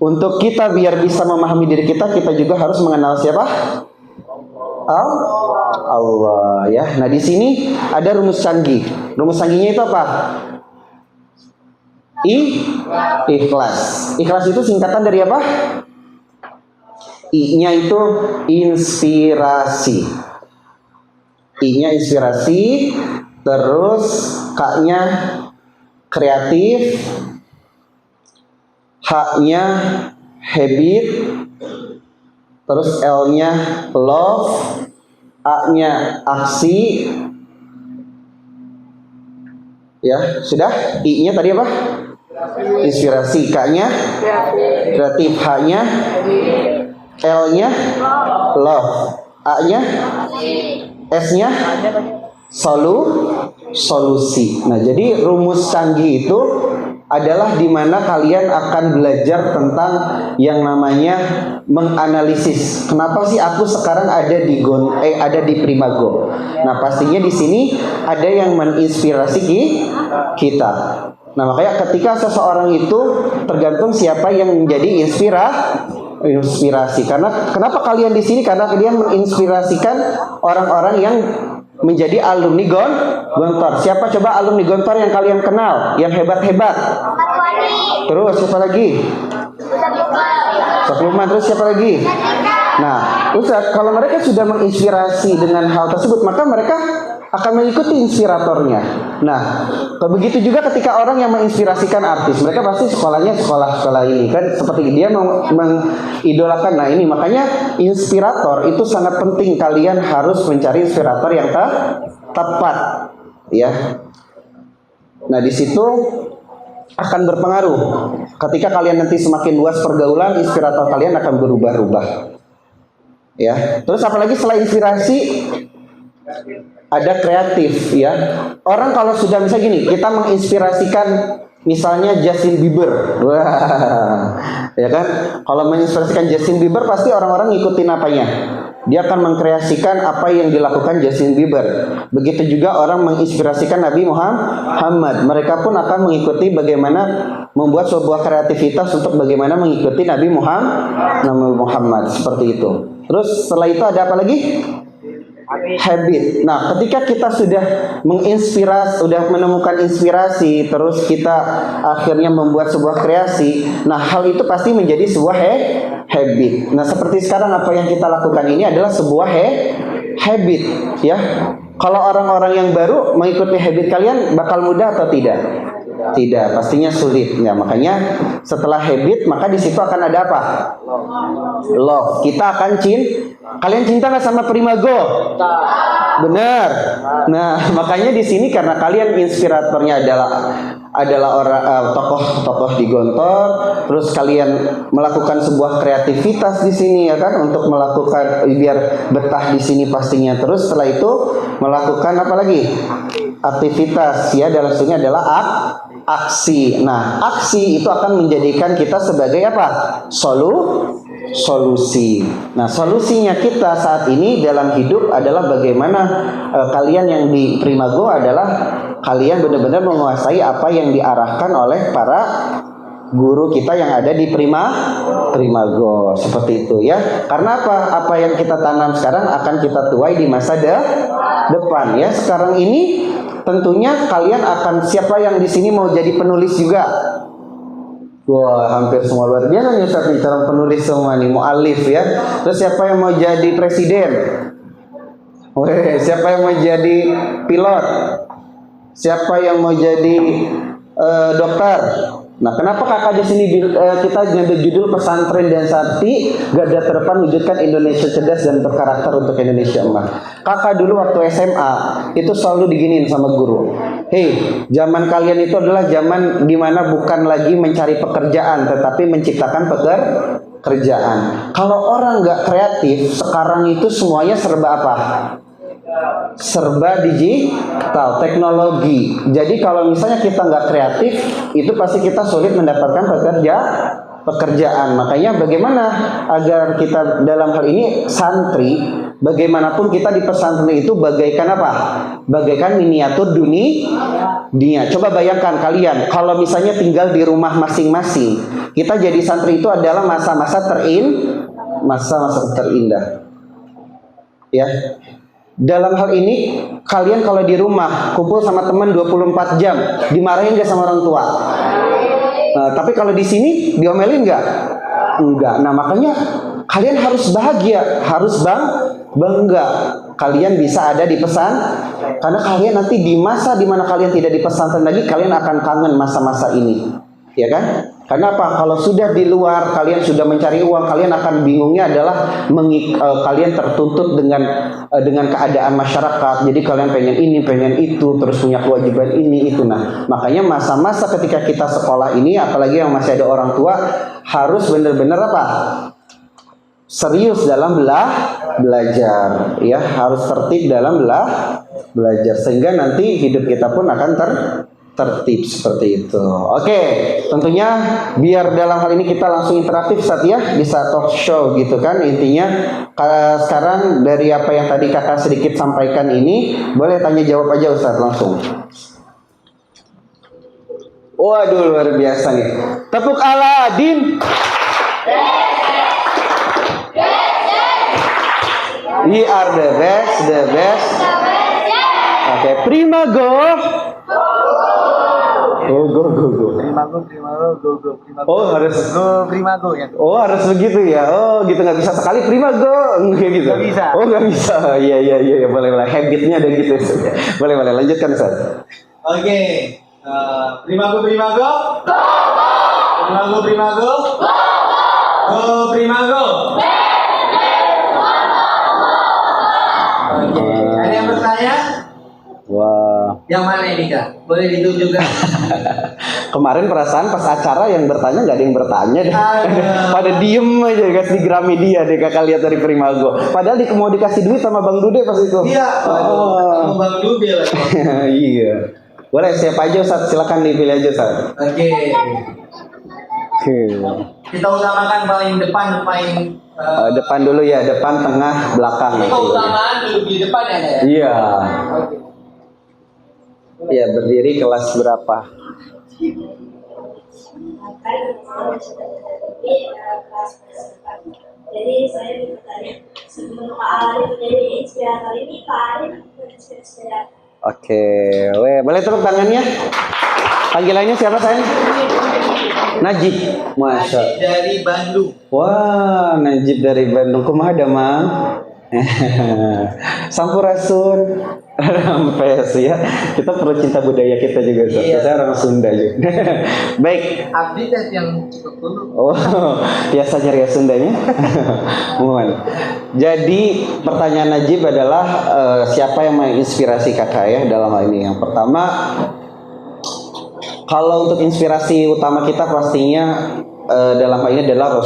A: untuk kita biar bisa memahami diri kita juga harus mengenal siapa? Allah, ya. Nah, di sini ada rumus canggih. Rumus canggihnya itu apa? Ikhlas. Ikhlas itu singkatan dari apa? I-nya itu inspirasi. I-nya inspirasi, terus K-nya kreatif, H-nya habit, terus L-nya love, A-nya aksi. Ya, sudah. I-nya tadi apa? Inspirasi. K-nya kreatif, H-nya L-nya love, A-nya S-nya solusi. Nah, jadi rumus canggih itu adalah dimana kalian akan belajar tentang yang namanya menganalisis. Kenapa sih aku sekarang ada di Primago? Nah, pastinya di sini ada yang menginspirasi kita. Nah, makanya ketika seseorang itu tergantung siapa yang menjadi inspirasi. Karena kenapa kalian di sini? Karena kalian menginspirasikan orang-orang yang menjadi alumni Gontor. Siapa coba alumni Gontor yang kalian kenal, yang hebat-hebat? Terus siapa lagi? Ustaz Lukman, terus siapa lagi? Nah, Ustaz, kalau mereka sudah menginspirasi dengan hal tersebut, maka mereka akan mengikuti inspiratornya. Nah, begitu juga ketika orang yang menginspirasikan artis, mereka pasti sekolahnya sekolah-sekolah ini kan, seperti dia mengidolakan. Nah, ini makanya inspirator itu sangat penting. Kalian harus mencari inspirator yang tepat, ya. Nah, di situ akan berpengaruh. Ketika kalian nanti semakin luas pergaulan, inspirator kalian akan berubah-ubah. Ya. Terus apalagi selain inspirasi, ada kreatif, ya. Orang kalau sudah misalnya gini, kita menginspirasikan misalnya Justin Bieber. Wah. Ya kan? Kalau menginspirasikan Justin Bieber pasti orang-orang ngikutin apanya? Dia akan mengkreasikan apa yang dilakukan Justin Bieber. Begitu juga orang menginspirasikan Nabi Muhammad. Mereka pun akan mengikuti bagaimana membuat sebuah kreativitas untuk bagaimana mengikuti Nabi Muhammad. Seperti itu. Terus setelah itu ada apa lagi? Habit. Nah, ketika kita sudah menginspirasi, sudah menemukan inspirasi, terus kita akhirnya membuat sebuah kreasi. Nah, hal itu pasti menjadi sebuah habit. Nah, seperti sekarang apa yang kita lakukan ini adalah sebuah habit, ya. Kalau orang-orang yang baru mengikuti habit kalian bakal mudah atau tidak? Tidak, pastinya sulit. Ya, makanya setelah habit, maka di situ akan ada apa? Love. Kita akan Kalian cinta nggak sama Primago? Benar. Nah, makanya di sini karena kalian inspiratornya adalah orang tokoh-tokoh di Gontor, terus kalian melakukan sebuah kreativitas di sini, ya kan, untuk melakukan biar betah di sini pastinya. Terus setelah itu melakukan apa lagi? Aktivitas, ya, dalam sini adalah aksi. Nah, aksi itu akan menjadikan kita sebagai apa? Solusi. Nah, solusinya kita saat ini dalam hidup adalah bagaimana kalian yang di Primago adalah kalian benar-benar menguasai apa yang diarahkan oleh para guru kita yang ada di Primago, seperti itu, ya. Karena apa yang kita tanam sekarang akan kita tuai di masa depan, ya. Sekarang ini tentunya kalian akan, siapa yang di sini mau jadi penulis juga? Wah, hampir semua luar biasa nih Ustaz, calon penulis semua nih, mu'alif, ya. Terus siapa yang mau jadi presiden? Siapa yang mau jadi pilot? Siapa yang mau jadi dokter? Nah, kenapa kakak di sini kita ngambil judul pesantren dan sakti garda terdepan wujudkan Indonesia cerdas dan berkarakter untuk Indonesia emas. Kakak dulu waktu SMA itu selalu diginiin sama guru. Hei, zaman kalian itu adalah zaman dimana bukan lagi mencari pekerjaan, tetapi menciptakan pekerjaan. Kalau orang nggak kreatif, sekarang itu semuanya serba apa? Serba digital, teknologi. Jadi kalau misalnya kita nggak kreatif, itu pasti kita sulit mendapatkan pekerjaan. Makanya bagaimana agar kita dalam hal ini santri, bagaimanapun kita di pesantren itu bagaikan apa? Bagaikan miniatur dunia. Coba bayangkan kalian, kalau misalnya tinggal di rumah masing-masing, kita jadi santri itu adalah masa-masa terindah. Ya. Dalam hal ini kalian kalau di rumah kumpul sama teman 24 jam, dimarahin nggak sama orang tua? Tapi kalau di sini diomelin nggak? Enggak. Nah, makanya kalian harus bahagia, harus bangga. Kalian bisa ada di karena kalian nanti di masa dimana kalian tidak di pesantren lagi, kalian akan kangen masa-masa ini, ya kan? Karena apa? Kalau sudah di luar, kalian sudah mencari uang, kalian akan bingungnya adalah kalian tertuntut dengan keadaan masyarakat. Jadi kalian pengen ini, pengen itu, terus punya kewajiban ini itu. Nah, makanya masa-masa ketika kita sekolah ini, apalagi yang masih ada orang tua, harus benar-benar apa? Serius dalam belajar, ya, harus tertib dalam belajar, sehingga nanti hidup kita pun akan tertib seperti itu. Oke, tentunya biar dalam hal ini kita langsung interaktif Ustaz, ya, bisa talk show gitu kan. Intinya sekarang dari apa yang tadi kakak sedikit sampaikan ini, boleh tanya jawab aja Ustaz langsung. Waduh, luar biasa nih. Tepuk Aladin. We are the best. Oke, Primago. Oh, go.
B: Primago, go. Primago.
A: Oh, harus.
B: Go, Primago ya.
A: Oh, harus begitu ya. Oh, gitu nggak bisa sekali prima go, kayak gitu.
B: Nggak bisa.
A: Oh, nggak bisa. Iya, boleh. Habitnya ada gitu. Boleh, lanjutkan Ustaz.
B: Oke. Primago. Primago. Go, Primago. Oke. Ada yang bertanya?
A: Wah.
B: Yang mana ini Kak? Boleh ditunjukkan?
A: Kemarin perasaan pas acara yang bertanya nggak ada yang bertanya deh.
B: Aduh.
A: Pada diem aja guys di Gramedia deh kakak lihat dari Primago. Padahal mau dikasih duit sama Bang Dude pas itu.
B: Iya. Ketemu Bang Dude lagi.
A: Iya. Boleh siapa aja Ustaz, silakan dipilih aja Ustaz.
B: Oke.
A: Oke.
B: Kita utamakan paling depan.
A: Depan dulu ya, depan, tengah, belakang.
B: Kita utamaan dulu di depan ya.
A: Iya.
B: Oke.
A: Iya, berdiri kelas berapa?
G: Jadi saya bertanya, sebelum Pak Arif menjadi inspirator ini, Pak Arif menginspirasi saya.
A: Oke, boleh tepuk tangannya? Panggilannya siapa sayang? Najib, masya.
B: Najib dari Bandung.
A: Wah, Najib dari Bandung. Kumaha damang? Sampurasun. Rampes ya. Kita perlu cinta budaya kita juga.
B: Iya.
A: Saya orang Sunda juga. Baik.
B: Abdi tes yang dulu.
A: Oh, biasanya ria Sundanya. Mohon. Jadi pertanyaan Najib adalah siapa yang menginspirasi kakak ya dalam hal ini? Yang pertama, kalau untuk inspirasi utama kita pastinya dalam hal ini adalah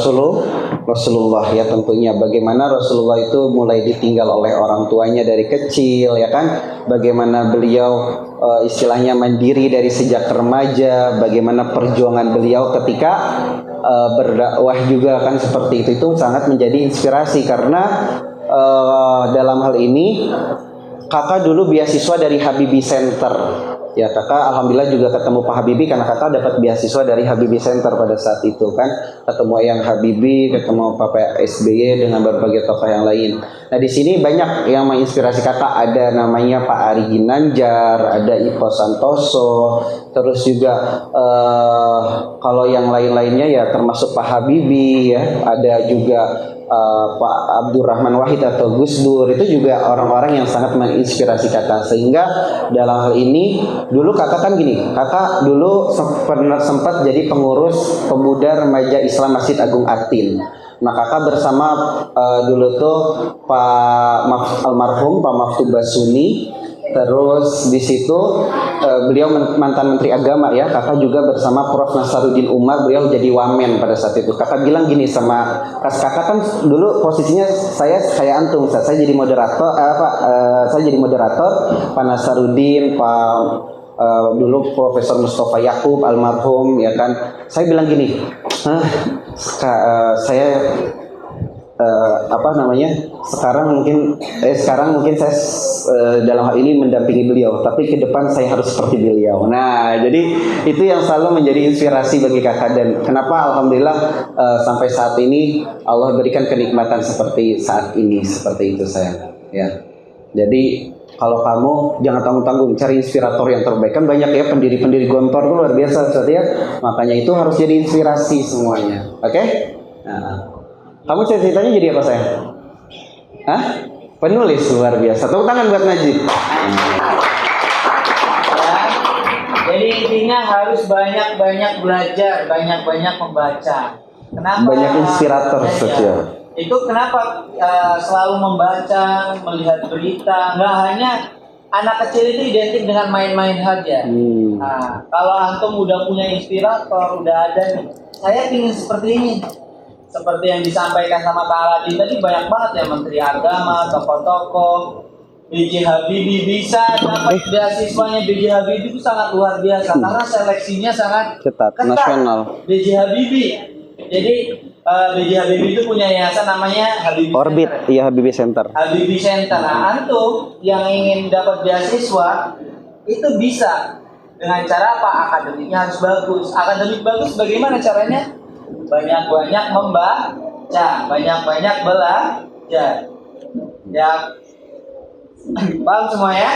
A: Rasulullah ya tentunya. Bagaimana Rasulullah itu mulai ditinggal oleh orang tuanya dari kecil ya kan. Bagaimana beliau istilahnya mandiri dari sejak remaja. Bagaimana perjuangan beliau ketika berdakwah juga kan seperti itu. Itu sangat menjadi inspirasi karena dalam hal ini kakak dulu beasiswa dari Habibie Center. Ya kakak alhamdulillah juga ketemu Pak Habibie karena kakak dapat beasiswa dari Habibie Center pada saat itu kan. Ketemu Eyang Habibie, ketemu Pak SBY dengan berbagai tokoh yang lain. Nah di sini banyak yang menginspirasi kakak. Ada namanya Pak Ari Ginanjar, ada Ipo Santoso, terus juga kalau yang lain-lainnya ya termasuk Pak Habibie ya. Ada juga Pak Abdurrahman Wahid atau Gus Dur, itu juga orang-orang yang sangat menginspirasi kakak. Sehingga dalam hal ini dulu kakak kan gini, kakak dulu sempat jadi pengurus pemuda remaja Islam Masjid Agung Atin. Nah kakak bersama dulu tuh Pak almarhum Pak Maftu Basuni. Terus di situ beliau mantan Menteri Agama ya. Kakak juga bersama Prof Nasaruddin Umar, beliau jadi wamen pada saat itu. Kakak bilang gini sama kakak kan dulu posisinya saya antum, saya jadi moderator saya jadi moderator, Pak Nasaruddin, Pak dulu Profesor Mustafa Yakub almarhum ya kan. Saya bilang gini, saya sekarang mungkin saya dalam hal ini mendampingi beliau, tapi ke depan saya harus seperti beliau. Nah jadi itu yang selalu menjadi inspirasi bagi kakak. Dan kenapa alhamdulillah sampai saat ini Allah berikan kenikmatan seperti saat ini, seperti itu sayang ya. Jadi kalau kamu jangan tanggung-tanggung, cari inspirator yang terbaik. Kan banyak ya pendiri-pendiri gontor itu luar biasa Ustaz ya. Makanya itu harus jadi inspirasi semuanya. Oke? Nah, kamu ceritanya jadi apa sayang? Hah? Penulis luar biasa. Tepuk tangan buat Najib.
B: Ya, jadi intinya harus banyak-banyak belajar, banyak-banyak membaca. Kenapa?
A: Banyak inspirator ya.
B: Itu kenapa selalu membaca, melihat berita. Nggak hanya anak kecil itu identik dengan main-main saja. Nah, kalau antum udah punya inspirator, udah ada nih, saya ingin seperti ini. Seperti yang disampaikan sama Pak Aladin tadi, banyak banget ya Menteri Agama, tokoh-tokoh, B.J. Habibie bisa dapat beasiswanya. B.J. Habibie itu sangat luar biasa karena seleksinya sangat
A: ketat. Nasional.
B: B.J. Habibie. Jadi B.J. Habibie itu punya yayasan namanya Habibie
A: Orbit,
B: Center.
A: iya Habibie Center.
B: Habibie Center. Nah, antum yang ingin dapat beasiswa itu bisa dengan cara apa? Akademiknya harus bagus. Akademik bagus bagaimana caranya? Banyak-banyak membaca, banyak-banyak belajar. Ya, paham semua ya?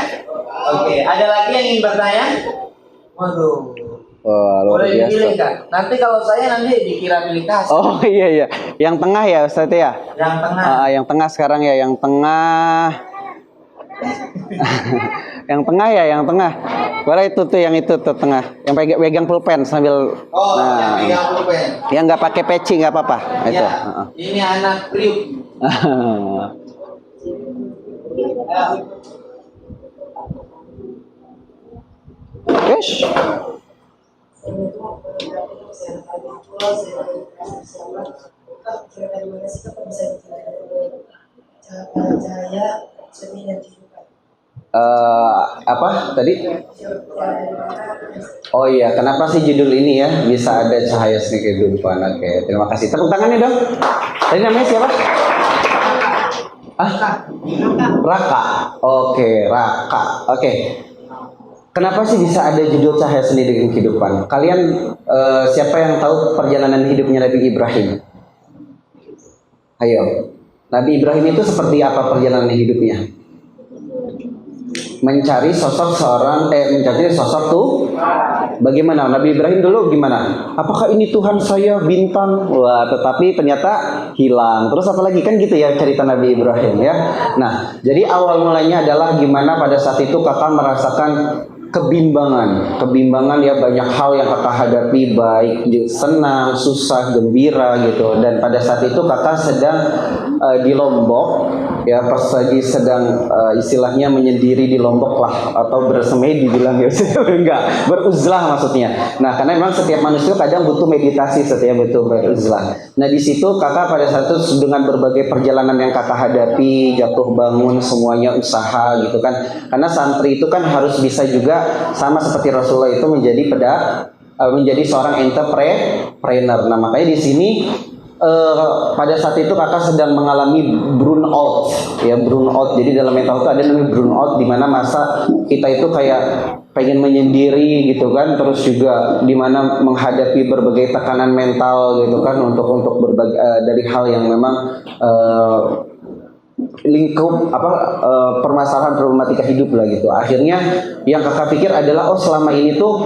B: Oke, ada lagi yang ingin bertanya? Waduh,
A: Wah, luar
B: Boleh dipilih
A: biasa.
B: kan? Nanti kalau saya nanti dikira pilih kasih.
A: Oh iya iya, yang tengah ya Ustaz ya.
B: Yang tengah.
A: Yang tengah sekarang ya, yang tengah. Yang tengah ya, yang tengah. Boleh itu tuh, yang itu tuh tengah, yang pegang pulpen sambil.
B: Oh, yang
A: Nah,
B: pegang pulpen.
A: yang nggak pakai peci nggak apa-apa. Itu.
B: Ya, ini anak Priuk.
A: Yes. Apa tadi? Oh iya, kenapa sih judul ini ya bisa ada cahaya seni kehidupan? Oke, terima kasih. Tepuk tangannya dong. Tadi namanya siapa? Raka. Oke, Raka. Oke. Kenapa sih bisa ada judul cahaya seni dengan kehidupan? Kalian siapa yang tahu perjalanan hidupnya Nabi Ibrahim? Ayo. Nabi Ibrahim itu seperti apa perjalanan hidupnya? Mencari sosok tuh. Bagaimana Nabi Ibrahim dulu gimana? Apakah ini Tuhan saya bintang? Wah, tetapi ternyata hilang. Terus apa lagi kan gitu ya cerita Nabi Ibrahim ya. Nah, jadi awal mulanya adalah gimana pada saat itu kakak merasakan kebimbangan ya, banyak hal yang kakak hadapi, baik senang, susah, gembira gitu. Dan pada saat itu kakak sedang di Lombok ya, pas lagi sedang istilahnya menyendiri di Lombok lah, atau bersemedi dibilang ya. Enggak, beruzlah maksudnya. Nah, karena memang setiap manusia kadang butuh meditasi, setiap butuh beruzlah. Nah, di situ kakak pada saat itu dengan berbagai perjalanan yang kakak hadapi, jatuh bangun semuanya usaha gitu kan. Karena santri itu kan harus bisa juga sama seperti Rasulullah itu menjadi seorang entrepreneur. Nah, makanya di sini pada saat itu kakak sedang mengalami burnout ya, burnout. Jadi dalam mental itu ada namanya burnout, di mana masa kita itu kayak pengen menyendiri gitu kan, terus juga di mana menghadapi berbagai tekanan mental gitu kan, untuk berbagai dari hal yang memang lingkup permasalahan problematika hidup lah gitu. Akhirnya yang kakak pikir adalah, oh selama ini tuh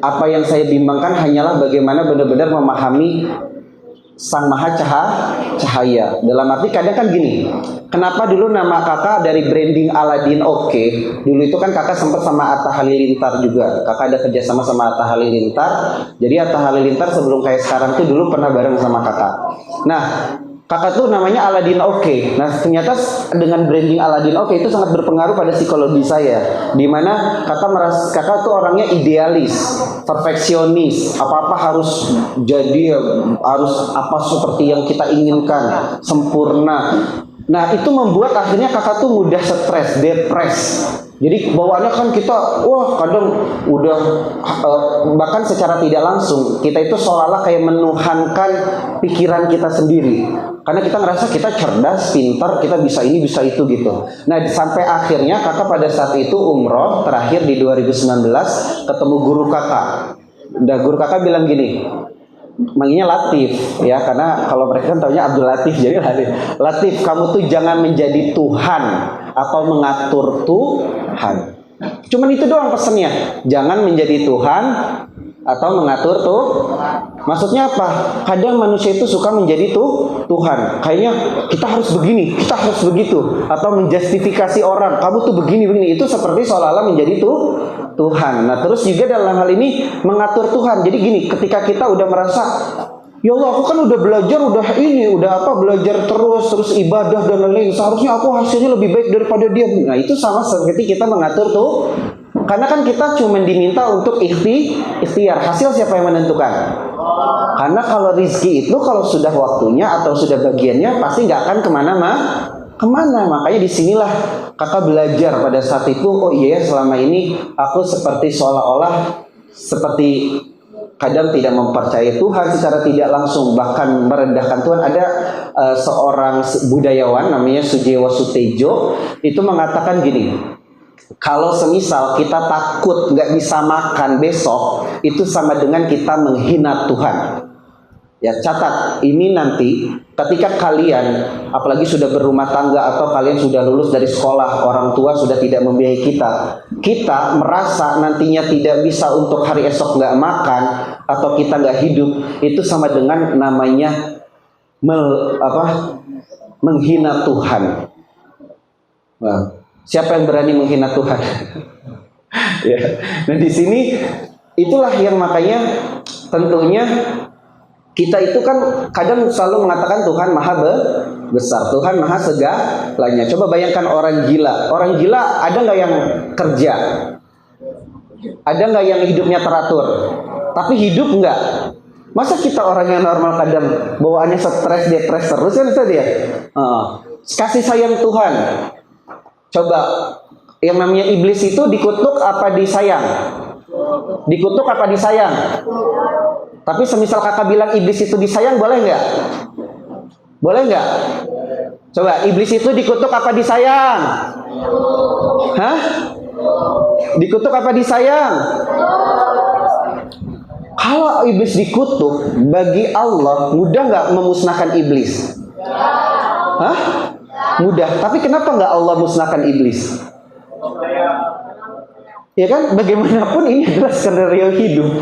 A: apa yang saya bimbangkan hanyalah bagaimana benar-benar memahami Sang Maha Cahaya. Dalam arti kadang kan gini, kenapa dulu nama kakak dari branding Aladin Oke, dulu itu kan kakak sempat sama Atta Halilintar juga. Kakak ada kerjasama sama Atta Halilintar. Jadi Atta Halilintar sebelum kayak sekarang tuh dulu pernah bareng sama kakak. Nah, kakak tuh namanya Aladin Oke. Nah, ternyata dengan branding Aladin Oke itu sangat berpengaruh pada psikologi saya. Dimana kakak tuh orangnya idealis, perfeksionis. Apa-apa harus jadi, harus apa seperti yang kita inginkan, sempurna. Nah, itu membuat akhirnya kakak tuh mudah stres, depres. Jadi bawaannya kan kita, wah kadang udah bahkan secara tidak langsung kita itu seolah-olah kayak menuhankan pikiran kita sendiri. Karena kita ngerasa kita cerdas, pintar, kita bisa ini, bisa itu gitu. Nah, sampai akhirnya kakak pada saat itu umroh terakhir di 2019 ketemu guru kakak. Dan guru kakak bilang gini, manggilnya Latif ya, karena kalau mereka kan taunya Abdul Latif, jadi Latif, kamu tuh jangan menjadi Tuhan atau mengatur Tuhan. Cuman itu doang pesannya, jangan menjadi Tuhan atau mengatur tuh. Maksudnya apa? Kadang manusia itu suka menjadi Tuhan. Kayaknya kita harus begini, kita harus begitu, atau menjustifikasi orang, kamu tuh begini. Itu seperti seolah-olah menjadi Tuhan. Nah, terus juga dalam hal ini mengatur Tuhan. Jadi gini, ketika kita udah merasa, ya Allah, aku kan udah belajar, belajar terus ibadah dan lain-lain, seharusnya aku hasilnya lebih baik daripada dia. Nah, itu sama seperti kita mengatur karena kan kita cuma diminta untuk ikhtiar. Hasil siapa yang menentukan? Karena kalau rizki itu kalau sudah waktunya atau sudah bagiannya pasti nggak akan kemana. Makanya disinilah kakak belajar pada saat itu. Oh iya, selama ini aku seperti seolah-olah seperti kadang tidak mempercayai Tuhan secara tidak langsung, bahkan merendahkan Tuhan. Ada seorang budayawan namanya Sujiwo Sutejo itu mengatakan gini, kalau semisal kita takut nggak bisa makan besok, itu sama dengan kita menghina Tuhan. Ya, catat ini nanti ketika kalian apalagi sudah berumah tangga atau kalian sudah lulus dari sekolah, orang tua sudah tidak membiayai kita merasa nantinya tidak bisa untuk hari esok nggak makan atau kita nggak hidup, itu sama dengan namanya menghina Tuhan. Nah, siapa yang berani menghina Tuhan? Ya. Nah, di sini itulah yang makanya tentunya kita itu kan kadang selalu mengatakan Tuhan maha besar, Tuhan maha segalanya. Coba bayangkan orang gila. Orang gila ada nggak yang kerja? Ada nggak yang hidupnya teratur? Tapi hidup nggak? Masa kita orang yang normal kadang bawaannya stres, depres terus kan Ustaz ya? Kasih sayang Tuhan. Coba yang namanya iblis itu dikutuk apa disayang? Dikutuk apa disayang? Tapi semisal kakak bilang iblis itu disayang, boleh nggak? Boleh nggak? Coba, iblis itu dikutuk apa disayang? Hah? Dikutuk apa disayang? Kalau iblis dikutuk, bagi Allah mudah nggak memusnahkan iblis? Hah? Mudah. Tapi kenapa nggak Allah musnahkan iblis? Ya kan? Bagaimanapun ini adalah skenario hidup.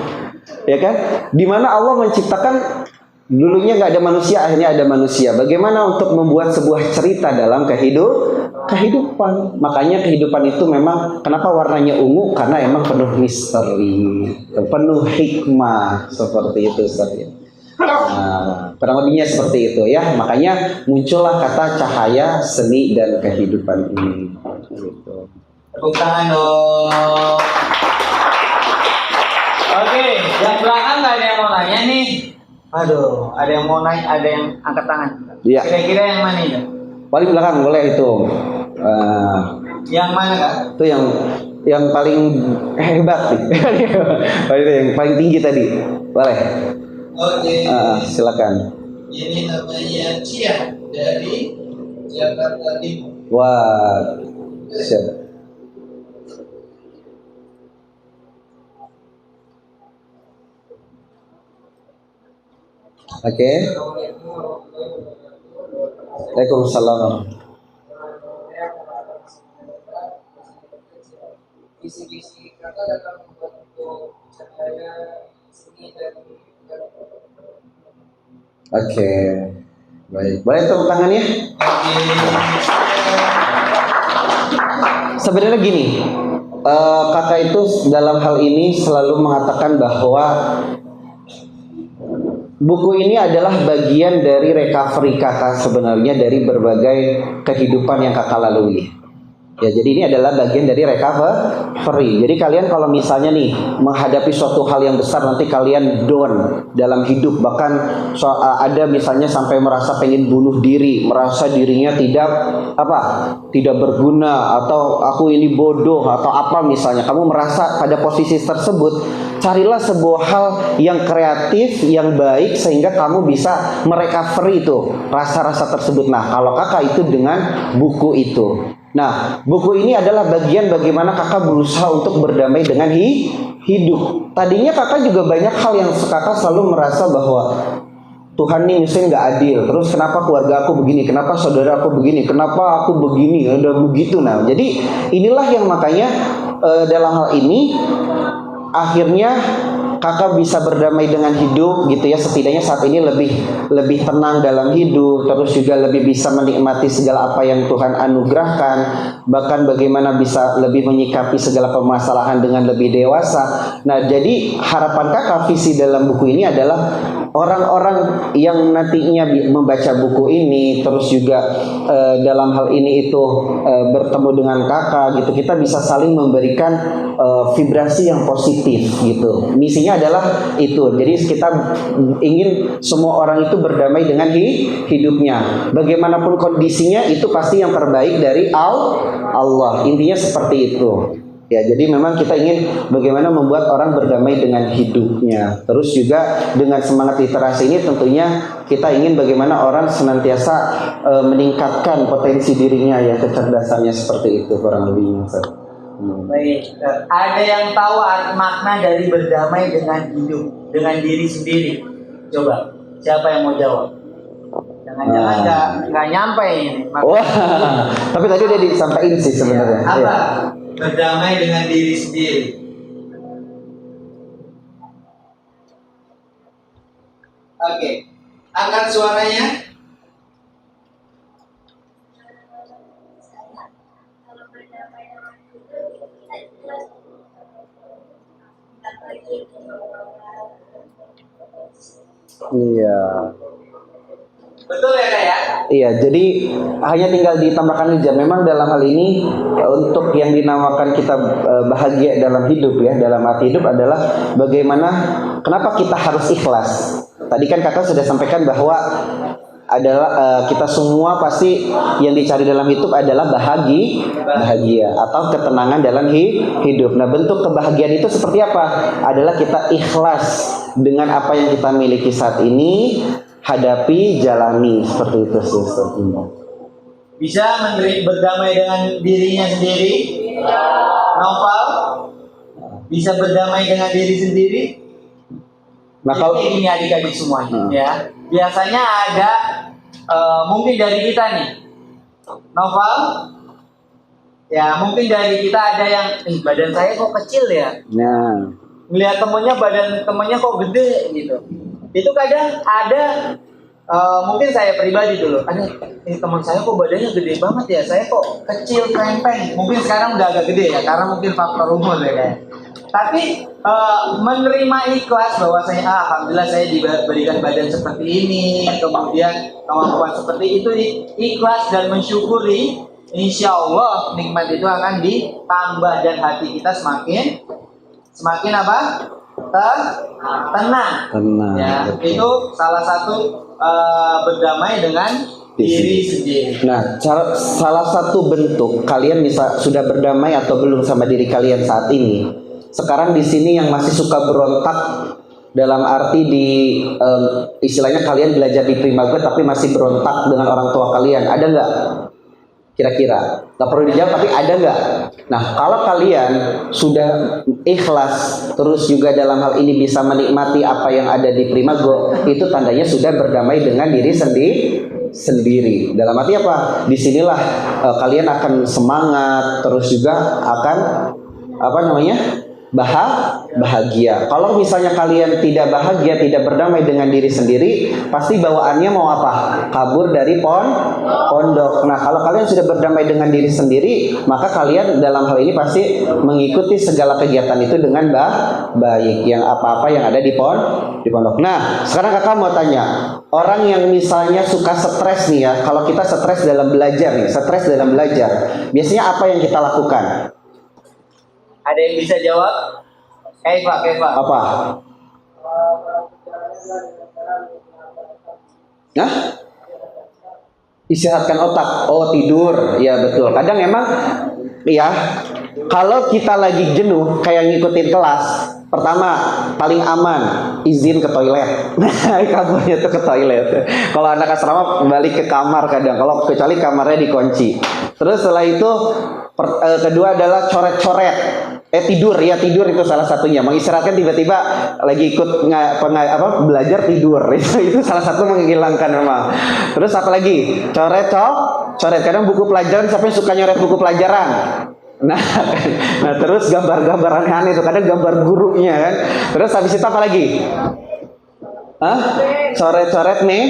A: Ya kan? Dimana Allah menciptakan dulunya nggak ada manusia, akhirnya ada manusia. Bagaimana untuk membuat sebuah cerita dalam kehidupan? Makanya kehidupan itu memang kenapa warnanya ungu? Karena emang penuh misteri, penuh hikmah seperti itu, Ustaz. Nah, kurang lebihnya seperti itu ya. Makanya muncullah kata cahaya, seni dan kehidupan ini. Gitu.
B: Tepuk tangan dong. Oke, yang belakang nggak ada yang mau nanya nih. Aduh, ada yang mau nanya, ada yang angkat tangan.
A: Iya.
B: Kira-kira yang mana itu?
A: Paling belakang boleh itu.
B: Yang mana Kak?
A: Itu yang paling hebat nih. Itu yang paling tinggi tadi. Boleh.
H: Oke.
A: Silakan.
H: Ini namanya Cia dari Jakarta Timur.
A: Wah, siap. Oke. Waalaikumsalam.
H: Visi-visi kakak dalam membuat untuk cahaya seni dan
A: Oke. Baik. Boleh tepuk tangannya? Sebenarnya gini, kakak itu dalam hal ini selalu mengatakan bahwa buku ini adalah bagian dari recovery kakak sebenarnya dari berbagai kehidupan yang kakak lalui. Ya, jadi ini adalah bagian dari recovery. Jadi kalian kalau misalnya nih menghadapi suatu hal yang besar, nanti kalian down dalam hidup, bahkan ada misalnya sampai merasa pengen bunuh diri, merasa dirinya tidak berguna, atau aku ini bodoh atau apa misalnya, kamu merasa pada posisi tersebut, carilah sebuah hal yang kreatif, yang baik sehingga kamu bisa merecovery itu rasa-rasa tersebut. Nah, kalau kakak itu dengan buku itu. Nah, buku ini adalah bagian bagaimana kakak berusaha untuk berdamai dengan hidup. Tadinya kakak juga banyak hal yang kakak selalu merasa bahwa Tuhan nih nyusahin gak adil. Terus kenapa keluarga aku begini? Kenapa saudara aku begini? Kenapa aku begini? Udah begitu. Nah, jadi inilah yang makanya dalam hal ini akhirnya kakak bisa berdamai dengan hidup gitu ya, setidaknya saat ini lebih tenang dalam hidup, terus juga lebih bisa menikmati segala apa yang Tuhan anugerahkan, bahkan bagaimana bisa lebih menyikapi segala permasalahan dengan lebih dewasa. Nah, jadi harapan kakak, visi dalam buku ini adalah orang-orang yang nantinya membaca buku ini, terus juga dalam hal ini itu bertemu dengan kakak gitu, kita bisa saling memberikan vibrasi yang positif gitu. Misinya adalah itu. Jadi kita ingin semua orang itu berdamai dengan hidupnya. Bagaimanapun kondisinya, itu pasti yang terbaik dari Allah. Intinya seperti itu. Ya, jadi memang kita ingin bagaimana membuat orang berdamai dengan hidupnya. Terus juga dengan semangat literasi ini tentunya kita ingin bagaimana orang senantiasa meningkatkan potensi dirinya, ya, kecerdasannya seperti itu kurang lebihnya.
B: Baik, ada yang tahu makna dari berdamai dengan hidup, dengan diri sendiri? Coba. Siapa yang mau jawab? Jangan-jangan nggak nyampe ini.
A: Wah, tapi tadi udah disampaikan sih sebenarnya.
B: Apa?
A: Iya.
B: Berdamai dengan diri sendiri. Oke, angkat suaranya.
A: Iya.
B: Betul ya Kak ya?
A: Iya, jadi hanya tinggal ditambahkan aja. Memang dalam hal ini untuk yang dinamakan kita bahagia dalam hidup ya, dalam arti hidup adalah bagaimana, kenapa kita harus ikhlas. Tadi kan kakak sudah sampaikan bahwa adalah kita semua pasti yang dicari dalam hidup adalah bahagia atau ketenangan dalam hidup. Nah, bentuk kebahagiaan itu seperti apa? Adalah kita ikhlas dengan apa yang kita miliki saat ini, hadapi, jalani, seperti itu seperti itu.
B: Bisa berdamai dengan dirinya sendiri? Novel? Bisa berdamai dengan diri sendiri?
A: Nah, kalau
B: ini adik-adik semuanya ya. Biasanya ada mungkin dari kita nih, Novel. Ya, mungkin dari kita ada yang badan saya kok kecil ya.
A: nah,
B: Melihat badan temennya kok gede gitu. Itu kadang ada mungkin saya pribadi dulu, ada teman saya kok badannya gede banget ya, saya kok kecil krempeng. Mungkin sekarang udah agak gede ya, karena mungkin faktor umur ya kayak. Tapi menerima ikhlas bahwa saya alhamdulillah saya diberikan badan seperti ini, kemudian kemampuan seperti itu, ikhlas dan mensyukuri, insya Allah nikmat itu akan ditambah dan hati kita semakin apa? Tenang. Ya,
A: betul.
B: itu salah satu berdamai dengan diri sendiri.
A: Nah, salah satu bentuk kalian bisa sudah berdamai atau belum sama diri kalian saat ini. Sekarang di sini yang masih suka berontak dalam arti istilahnya kalian belajar di Primago tapi masih berontak dengan orang tua kalian, ada nggak? Kira-kira nggak perlu dijawab tapi ada nggak? Nah, kalau kalian sudah ikhlas terus juga dalam hal ini bisa menikmati apa yang ada di Primago, itu tandanya sudah berdamai dengan diri sendiri. Dalam arti apa? Disinilah kalian akan semangat, terus juga akan bahagia. Kalau misalnya kalian tidak bahagia, tidak berdamai dengan diri sendiri, pasti bawaannya mau apa? Kabur dari pondok. Nah, kalau kalian sudah berdamai dengan diri sendiri, maka kalian dalam hal ini pasti mengikuti segala kegiatan itu dengan baik, yang apa-apa yang ada di pondok. Nah, sekarang kakak mau tanya, orang yang misalnya suka stres nih ya, kalau kita stres dalam belajar, biasanya apa yang kita lakukan?
B: Ada yang bisa jawab? Kaifa.
A: Apa? Nah, istirahatkan otak. Oh, tidur. Ya betul. Kadang emang ya, kalau kita lagi jenuh kayak ngikutin kelas, pertama paling aman izin ke toilet. Nah, kabarnya tuh ke toilet. Kalau anak asrama balik ke kamar kadang, kalau kecuali kamarnya dikunci. Terus setelah itu kedua adalah coret-coret. Tidur itu salah satunya. Mengistirahatkan tiba-tiba lagi ikut belajar tidur. Itu salah satu menghilangkan memang. Terus apa lagi? Coret. Kadang buku pelajaran, siapa yang suka nyoret buku pelajaran? Nah, terus gambar-gambar aneh-aneh itu, kadang gambar gurunya kan. Terus habis itu apa lagi? Coret-coret nih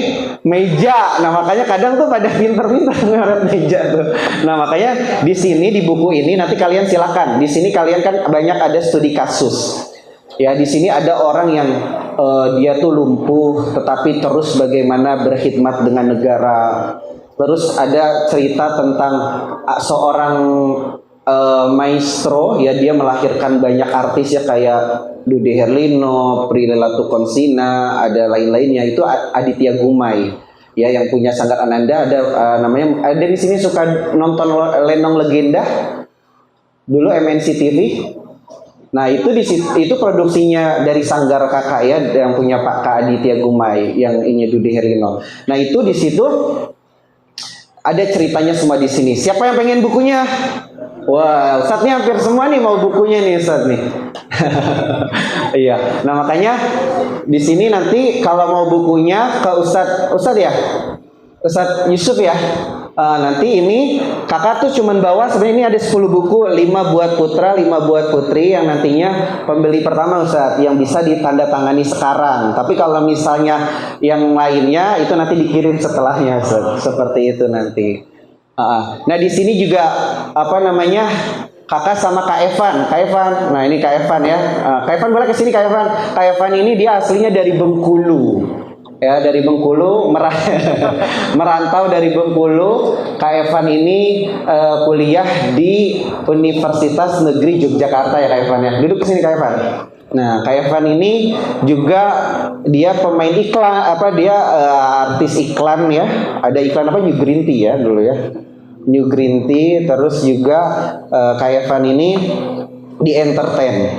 A: meja. Nah, makanya kadang tuh pada pinter-pinter nyoret meja tuh. Nah, makanya di sini di buku ini nanti kalian silakan. Di sini kalian kan banyak ada studi kasus. Ya, di sini ada orang yang dia tuh lumpuh tetapi terus bagaimana berkhidmat dengan negara. Terus ada cerita tentang seorang maestro ya, dia melahirkan banyak artis ya kayak Dude Herlino, Prilly Latuconsina, ada lain-lainnya. Itu Aditya Gumay ya, yang punya Sanggar Ananda. Ada namanya, ada di sini suka nonton Lenong Legenda dulu MNC TV. Nah, itu produksinya dari Sanggar Kakak ya, yang punya Pak Kak Aditya Gumay, yang ini Dude Herlino. Nah, itu di situ ada ceritanya semua di sini. Siapa yang pengen bukunya? Wah, Ustadz nih hampir semua nih mau bukunya nih Ustadz nih. Iya. Nah makanya di sini nanti kalau mau bukunya ke Ustadz ya, Ustadz Yusuf ya. Nanti ini kakak tuh cuman bawa sebenarnya ini ada 10 buku, 5 buat putra, 5 buat putri yang nantinya pembeli pertama Ustadz yang bisa ditandatangani sekarang. Tapi kalau misalnya yang lainnya itu nanti dikirim setelahnya Ustadz. Seperti itu nanti. Nah di sini juga apa namanya kakak sama Kak Evan. Nah ini Kak Evan ya. Kak Evan boleh kesini Kak Evan. Kak Evan ini dia aslinya dari Bengkulu. Ya dari Bengkulu merantau dari Bengkulu. Kak Evan ini kuliah di Universitas Negeri Yogyakarta ya Kak Evan ya. Duduk kesini Kak Evan. Nah Kak Evan ini juga dia pemain iklan dia artis iklan ya. Ada iklan apa New Green Tea ya dulu ya. New Green Tea terus juga Kak Evan ini di entertain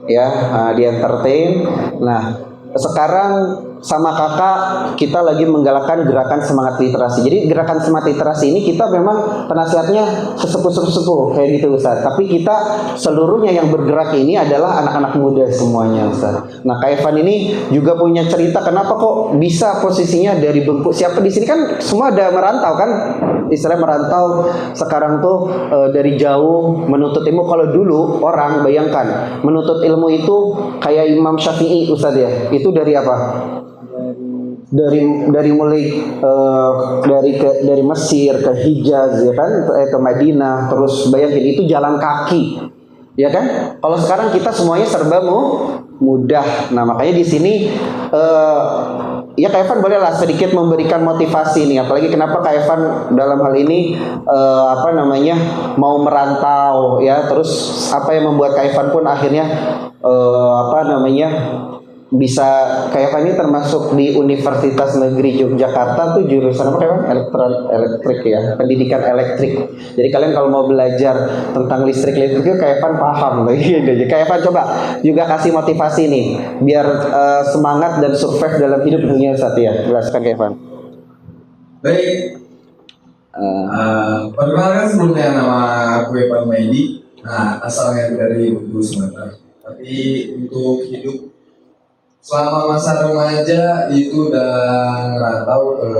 A: ya di entertain. Nah sekarang sama kakak kita lagi menggalakkan gerakan semangat literasi. Jadi gerakan semangat literasi ini kita memang penasihatnya sesepuh kayak gitu Ustaz. Tapi kita seluruhnya yang bergerak ini adalah anak-anak muda semuanya Ustaz. Nah Kak Evan ini juga punya cerita kenapa kok bisa posisinya dari Bengkulu. Siapa di sini kan semua ada merantau kan? Istilahnya merantau sekarang tuh dari jauh menuntut ilmu. Kalau dulu orang bayangkan menuntut ilmu itu kayak Imam Syafi'i Ustaz ya. Itu dari apa? Dari mulai dari Mesir ke Hijaz ya kan ke Madinah terus bayangin itu jalan kaki ya kan. Kalau sekarang kita semuanya serba mudah. Nah makanya di sini ya Kak Evan bolehlah sedikit memberikan motivasi nih, apalagi kenapa Kak Evan dalam hal ini mau merantau ya, terus apa yang membuat Kak Evan pun akhirnya bisa Kak Evan ini termasuk di Universitas Negeri Yogyakarta tuh jurusan apa Kak Evan? Elektrik ya, pendidikan elektrik. Jadi kalian kalau mau belajar tentang listrik itu Kak Evan paham gitu. Kak Evan coba juga kasih motivasi nih biar semangat dan survive dalam hidup dunia saat ya. Jelaskan Kak Evan.
I: Baik. Perkenalkan sebelumnya nama aku Evan Maidi. Nah, asalnya dari Bengkulu Sumatera. Tapi untuk hidup selama masa remaja itu udah ngerantau ke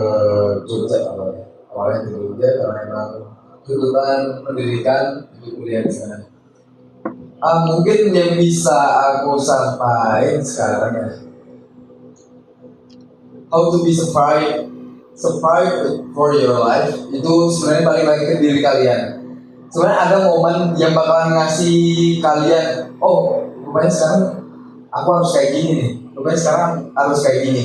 I: Jogja awalnya ke Jogja karena memang tuntutan pendidikan untuk kuliah di sana. Mungkin yang bisa aku sampaikan sekarang ya, how to be survive for your life itu sebenarnya balik lagi ke diri kalian. Sebenarnya ada momen yang bakalan ngasih kalian, oh rupanya sekarang aku harus kayak gini nih. Pokoknya sekarang harus kayak gini.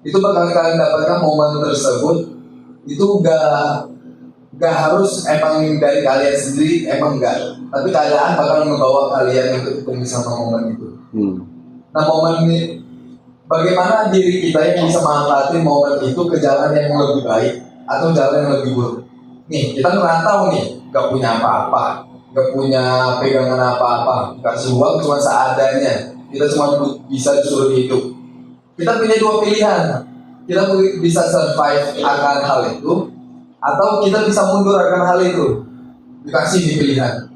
I: Itu bakal kalian dapatkan momen tersebut. Itu gak harus emang dari kalian sendiri, emang enggak. Tapi keadaan bakal membawa kalian untuk ketemu sama momen itu. Nah momen ini, bagaimana diri kita yang bisa manfaatin momen itu ke jalan yang lebih baik atau jalan yang lebih buruk. Nih kita ngerantau nih, gak punya apa-apa, gak punya pegangan apa-apa, kasih uang cuma seadanya. Kita cuma bisa disuruh hidup. Kita punya dua pilihan. Kita bisa survive akan hal itu, atau kita bisa mundur akan hal itu. Dikasih di pilihan.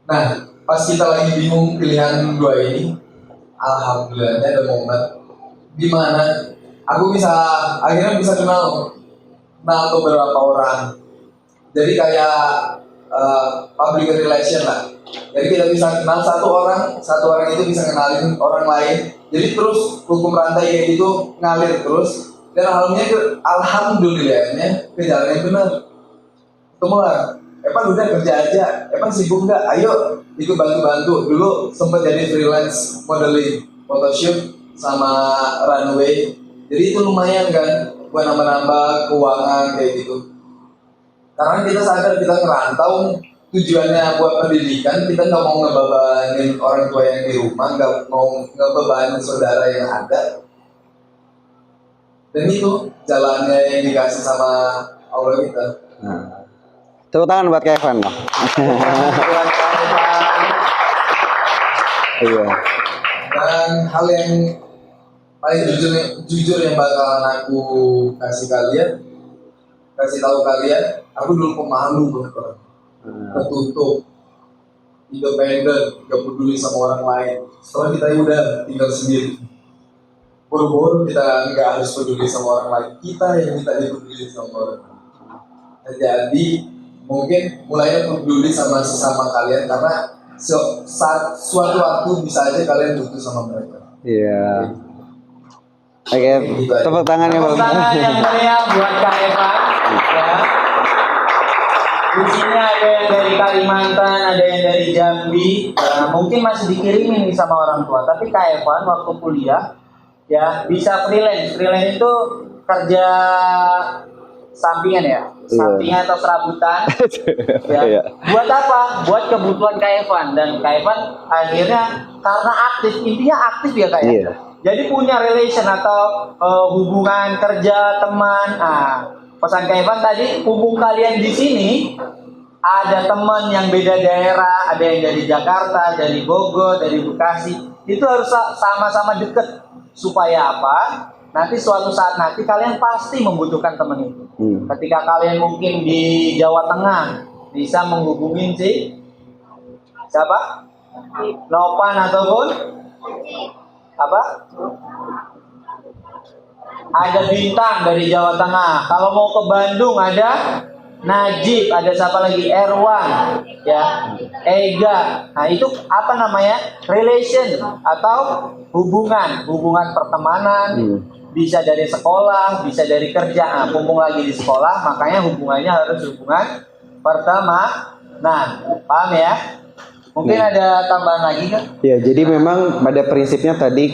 I: Nah, pas kita lagi bingung pilihan dua ini, alhamdulillahnya ada momen di mana aku akhirnya bisa kenal beberapa orang. Jadi kayak public relation lah. Jadi kita bisa kenal satu orang itu bisa kenalin orang lain. Jadi terus hukum rantai kayak gitu ngalir terus. Dan alhamdulillahnya ke jalan yang benar. Semua, Evan udah kerja aja, Evan sibuk nggak? Ayo ikut bantu-bantu. Dulu sempat jadi freelance modeling, photoshoot sama runway. Jadi itu lumayan kan, buat nambah-nambah keuangan kayak gitu. Karena kita sadar kita ngerantau. Tujuannya buat pendidikan, kita nggak mau ngebebanin orang tua yang di rumah, nggak mau ngebebanin saudara yang ada. Dan itu jalannya yang dikasih sama Allah kita.
A: Tepuk tangan buat Kak Evan. Iya.
I: Dan hal yang paling jujur yang bakalan aku kasih tahu kalian, aku dulu pemalu banget orang. Tertutup. independen, gak peduli sama orang lain. Setelah kita udah tinggal sendiri, buru-buru kita nggak harus peduli sama orang lain. Kita yang minta dipeduli sama orang lain. Nah, jadi mungkin mulainya peduli sama sesama kalian karena saat suatu waktu bisa aja kalian butuh sama mereka.
A: Iya. Oke, tepuk tangan ya Bang.
B: Tepuk tangan yang meriah buat Kak Evan. Ya. Di sini ada yang dari Kalimantan, ada yang dari Jambi. Nah, mungkin masih dikirimin nih sama orang tua. Tapi Kak Evan waktu kuliah ya bisa freelance. Freelance itu kerja sampingan ya, sampingan atau serabutan. Ya.
A: Iya.
B: Buat apa? Buat kebutuhan Kak Evan. Dan Kak Evan akhirnya karena aktif, intinya aktif ya Kak ya.
A: Iya.
B: Jadi punya relation atau hubungan kerja teman. Nah, pesan Kak Evan tadi, hubung kalian di sini ada teman yang beda daerah, ada yang dari Jakarta, dari Bogor, dari Bekasi, itu harus sama-sama deket supaya apa? Nanti suatu saat nanti kalian pasti membutuhkan teman itu. Ketika kalian mungkin di Jawa Tengah bisa menghubungin si siapa? Nopan ataupun apa? Ada Bintang dari Jawa Tengah. Kalau mau ke Bandung ada Najib, ada siapa lagi? Erwan, ya, Ega. Nah itu apa namanya? Relation atau hubungan pertemanan. Bisa dari sekolah, bisa dari kerja. Nah, mumpung lagi di sekolah, makanya hubungannya harus hubungan pertama. Nah, paham ya? Mungkin ada tambahan lagi kan?
A: Ya, jadi memang pada prinsipnya tadi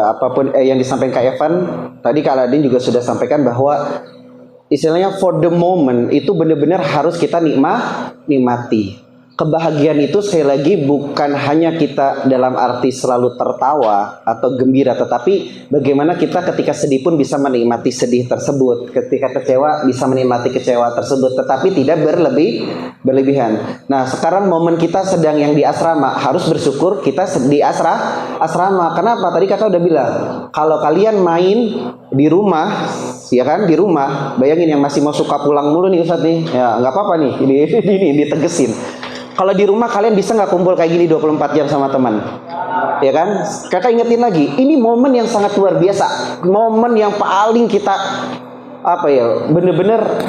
A: apapun yang disampaikan Kak Evan, tadi Kak Aladin juga sudah sampaikan bahwa istilahnya for the moment itu benar-benar harus kita nikmati. Kebahagiaan itu sekali lagi bukan hanya kita dalam arti selalu tertawa atau gembira, tetapi bagaimana kita ketika sedih pun bisa menikmati sedih tersebut, ketika kecewa bisa menikmati kecewa tersebut, tetapi tidak berlebihan. Nah, sekarang momen kita sedang yang di asrama, harus bersyukur kita di asrama. Kenapa? Tadi Kakak udah bilang, kalau kalian main di rumah, ya kan, di rumah, bayangin yang masih mau suka pulang mulu nih Ustadz nih, ya nggak apa-apa nih, ini ditegesin. Kalau di rumah kalian bisa nggak kumpul kayak gini 24 jam sama teman? Ya kan? Kakak ingetin lagi, ini momen yang sangat luar biasa. Momen yang paling kita apa ya, bener-bener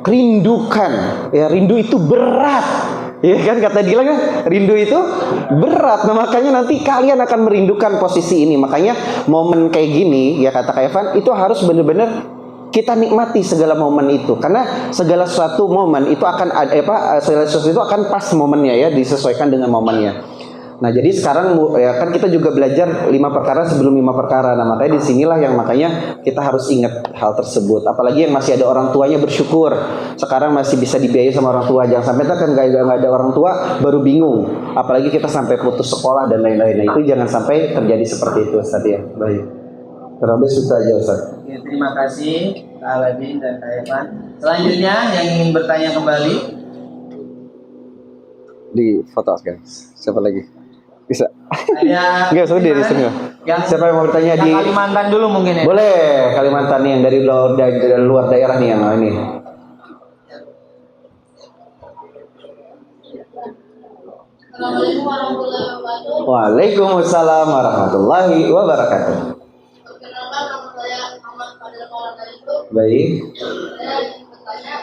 A: rindukan. Ya, rindu itu berat. Ya kan, kata Dila kan, rindu itu berat. Nah, makanya nanti kalian akan merindukan posisi ini. Makanya momen kayak gini, ya kata Kak Evan, itu harus bener-bener kita nikmati segala momen itu, karena segala suatu momen itu akan segala sesuatu itu akan pas momennya ya, disesuaikan dengan momennya. Nah, jadi sekarang ya kan kita juga belajar 5 perkara sebelum 5 perkara. Nah, makanya disinilah yang makanya kita harus ingat hal tersebut. Apalagi yang masih ada orang tuanya, bersyukur sekarang masih bisa dibiayai sama orang tua. Jangan sampai kan nggak ada orang tua baru bingung. Apalagi kita sampai putus sekolah dan lain-lain. Nah, itu jangan sampai terjadi seperti itu Ustaz ya. Baik. Terlebih sudah aja Ustaz.
B: Ya, terima kasih Kak Aladin dan Kak Evan. Selanjutnya yang ingin bertanya kembali
A: Di foto guys. Siapa lagi? Bisa.
B: ada
A: Enggak usah di sini. Siapa yang mau bertanya di
B: Kalimantan dulu mungkin ya?
A: Boleh, Kalimantan nih yang dari luar daerah nih yang ini.
G: Assalamualaikum warahmatullahi wabarakatuh.
A: Waalaikumsalam warahmatullahi wabarakatuh.
G: Perkenalkan, nama saya Muhammad Fadil Maulana itu.
A: Baik.
G: Saya ingin bertanya,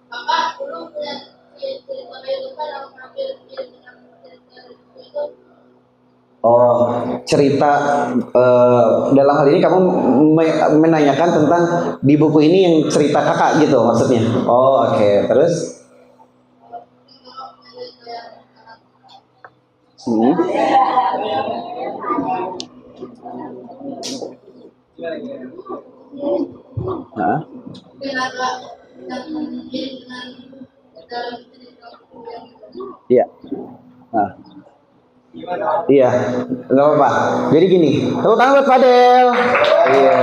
G: Bapak dulu punya cerita kehidupan yang hampir mirip dengan cerita itu?
A: Oh, cerita dalam hal ini kamu menanyakan tentang di buku ini yang cerita kakak gitu maksudnya. Oh, oke. Terus? Nah. Iya. Nah. Iya, nggak apa-apa. Jadi gini, tepuk tangan buat Fadel. Iya.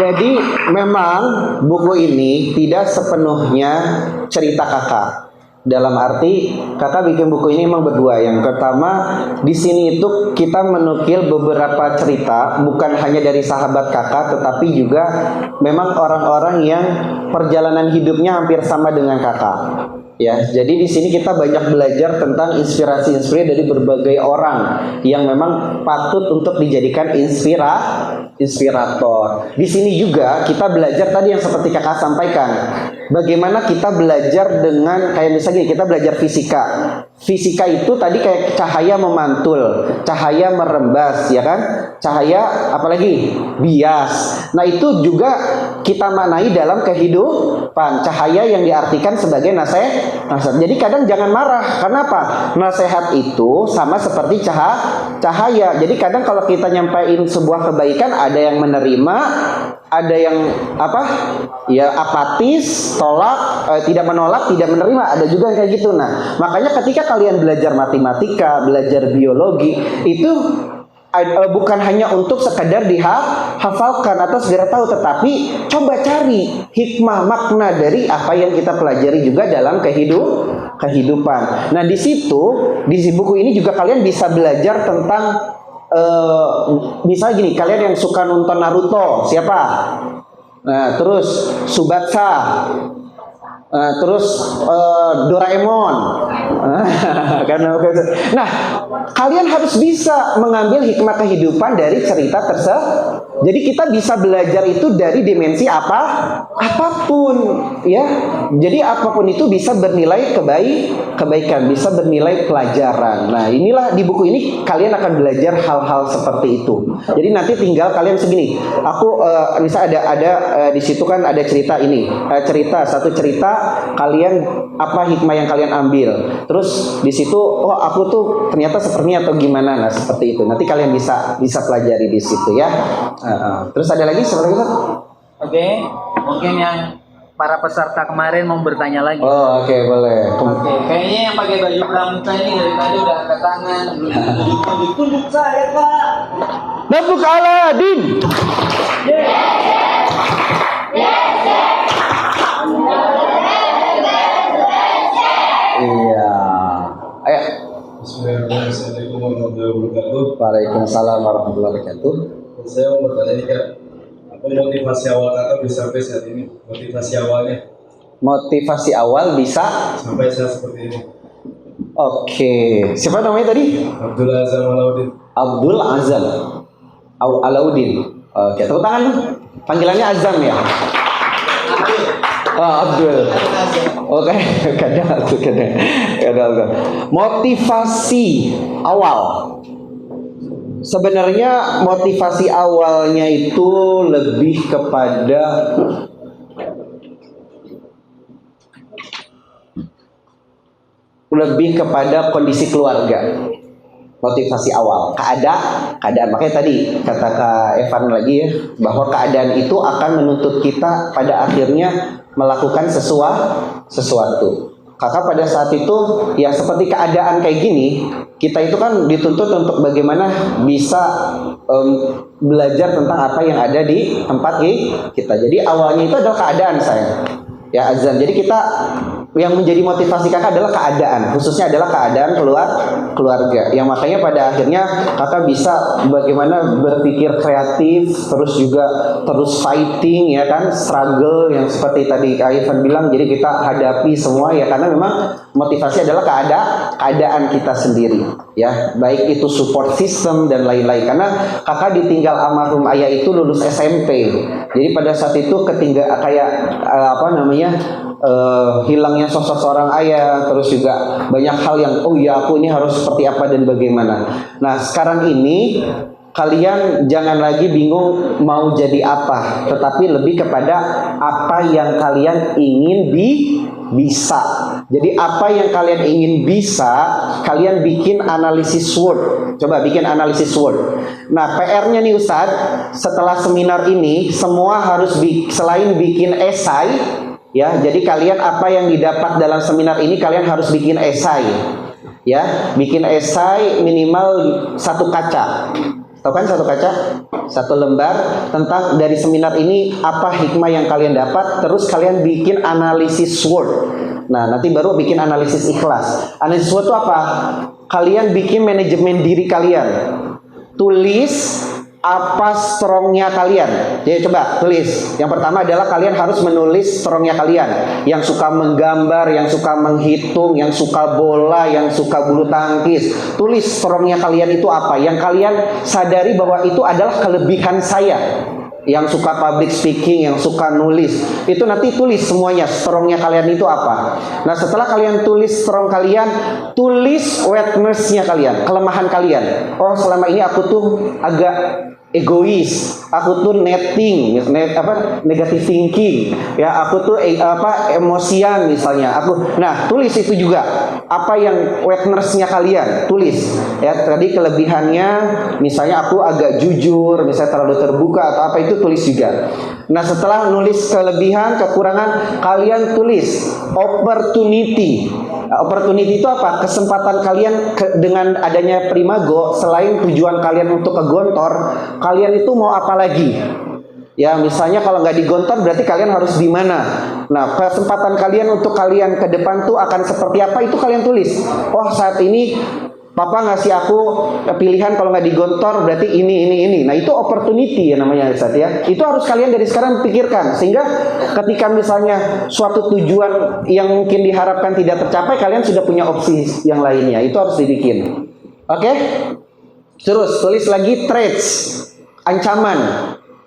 A: Jadi memang buku ini tidak sepenuhnya cerita kakak. Dalam arti kakak bikin buku ini memang berdua. Yang pertama di sini itu kita menukil beberapa cerita, bukan hanya dari sahabat kakak, tetapi juga memang orang-orang yang perjalanan hidupnya hampir sama dengan kakak. Ya, jadi di sini kita banyak belajar tentang inspirasi-inspirasi dari berbagai orang yang memang patut untuk dijadikan inspirator. Di sini juga kita belajar tadi yang seperti kakak sampaikan, bagaimana kita belajar dengan kayak misalnya kita belajar fisika. Fisika itu tadi kayak cahaya memantul, cahaya merembas, ya kan? Cahaya apalagi bias. Nah itu juga kita maknai dalam kehidupan. Cahaya yang diartikan sebagai nasihat. Jadi kadang jangan marah. Kenapa? Nasihat itu sama seperti cahaya. Jadi kadang kalau kita nyampaikan sebuah kebaikan, ada yang menerima, ada yang apa? Ya apatis, tolak, tidak menolak, tidak menerima. Ada juga yang kayak gitu. Nah, makanya ketika kalian belajar matematika, belajar biologi, itu bukan hanya untuk sekedar dihafalkan atau segera tahu, tetapi coba cari hikmah makna dari apa yang kita pelajari juga dalam kehidupan. Nah, di situ di buku ini juga kalian bisa belajar tentang misalnya gini, kalian yang suka nonton Naruto, siapa? Nah, terus Subatsa, terus Doraemon. Nah, kalian harus bisa mengambil hikmah kehidupan dari cerita tersebut. Jadi kita bisa belajar itu dari dimensi apapun, ya. Jadi apapun itu bisa bernilai kebaikan, bisa bernilai pelajaran. Nah, inilah di buku ini kalian akan belajar hal-hal seperti itu. Jadi nanti tinggal kalian segini. Aku misalnya ada di situ kan ada cerita ini, satu cerita kalian apa hikmah yang kalian ambil. Terus di situ, oh aku tuh ternyata sepertinya atau gimana, nah seperti itu. Nanti kalian bisa pelajari di situ ya. Terus ada lagi seperti itu?
B: Oke, mungkin yang para peserta kemarin mau bertanya lagi.
A: Oh, oke, boleh.
B: Oke, kayaknya yang pakai baju pramuka ini dari tadi udah angkat tangan, belum tunduk saya, Pak.
A: Nabuk Aladin. Iya. Ayo.
F: Assalamualaikum warahmatullahi wabarakatuh.
A: Waalaikumsalam warahmatullahi wabarakatuh.
F: Saya mau bertanya nih Kak, apa motivasi awal Kakak bisa sampai saat ini? Motivasi awalnya?
A: Motivasi awal bisa
F: sampai saat seperti ini.
A: Oke. Siapa namanya tadi?
F: Abdul Azam Alauddin.
A: Abdul Azam Alauddin. Oke, tepuk tangan. Panggilannya Azam ya? Oh, Abdul. Oke, kadang. Motivasi awal. Sebenarnya motivasi awalnya itu lebih kepada kondisi keluarga. Motivasi awal, keadaan. Makanya tadi kata Kak Evan lagi ya, bahwa keadaan itu akan menuntut kita pada akhirnya melakukan sesuatu. Kakak pada saat itu ya seperti keadaan kayak gini, kita itu kan dituntut untuk bagaimana bisa belajar tentang apa yang ada di tempat kita. Jadi awalnya itu adalah keadaan saya, ya Azan. Jadi kita yang menjadi motivasi kakak adalah keadaan, khususnya adalah keadaan keluarga. Yang makanya pada akhirnya kakak bisa bagaimana berpikir kreatif, terus fighting ya kan, struggle yang seperti tadi Kak Ivan bilang. Jadi kita hadapi semua ya, karena memang motivasi adalah keadaan kita sendiri ya, baik itu support system dan lain-lain. Karena kakak ditinggal almarhum ayah itu lulus SMP. Jadi pada saat itu ketinggal kayak hilangnya sosok seorang ayah, terus juga banyak hal yang oh ya aku ini harus seperti apa dan bagaimana. Nah sekarang ini kalian jangan lagi bingung mau jadi apa, tetapi lebih kepada apa yang kalian ingin bisa. Jadi apa yang kalian ingin bisa, kalian bikin analisis SWOT. Coba bikin analisis SWOT. Nah PR-nya nih Ustadz, setelah seminar ini semua harus selain bikin esai ya, jadi kalian apa yang didapat dalam seminar ini kalian harus bikin esai ya, bikin esai minimal 1 kaca. Tahu kan 1 kaca? 1 lembar tentang dari seminar ini apa hikmah yang kalian dapat, terus kalian bikin analisis SWOT. Nah nanti baru bikin analisis ikhlas. Analisis SWOT itu apa? Kalian bikin manajemen diri kalian, tulis apa strongnya kalian? Jadi coba tulis. Yang pertama adalah kalian harus menulis strongnya kalian. Yang suka menggambar, yang suka menghitung, yang suka bola, yang suka bulu tangkis. Tulis strongnya kalian itu apa? Yang kalian sadari bahwa itu adalah kelebihan saya. Yang suka public speaking, yang suka nulis, itu nanti tulis semuanya strongnya kalian itu apa. Nah setelah kalian tulis strong kalian, tulis weakness-nya kalian, kelemahan kalian. Oh selama ini aku tuh agak egois, aku tuh negative thinking, ya aku tuh emosian misalnya. Nah tulis itu juga apa yang weakness-nya kalian, tulis. Ya tadi kelebihannya, misalnya aku agak jujur, misalnya terlalu terbuka atau apa, itu tulis juga. Nah setelah nulis kelebihan, kekurangan, kalian tulis opportunity. Opportunity itu apa? Kesempatan kalian dengan adanya Primago, selain tujuan kalian untuk ke Gontor, kalian itu mau apa lagi? Ya misalnya kalau nggak di Gontor berarti kalian harus di mana? Nah kesempatan kalian untuk kalian ke depan tuh akan seperti apa, itu kalian tulis. Oh saat ini Papa ngasih aku pilihan kalau nggak di Gontor berarti ini. Nah itu opportunity ya namanya Ustaz ya. Itu harus kalian dari sekarang pikirkan, sehingga ketika misalnya suatu tujuan yang mungkin diharapkan tidak tercapai, kalian sudah punya opsi yang lainnya. Itu harus dibikin. Oke? Terus tulis lagi traits, ancaman.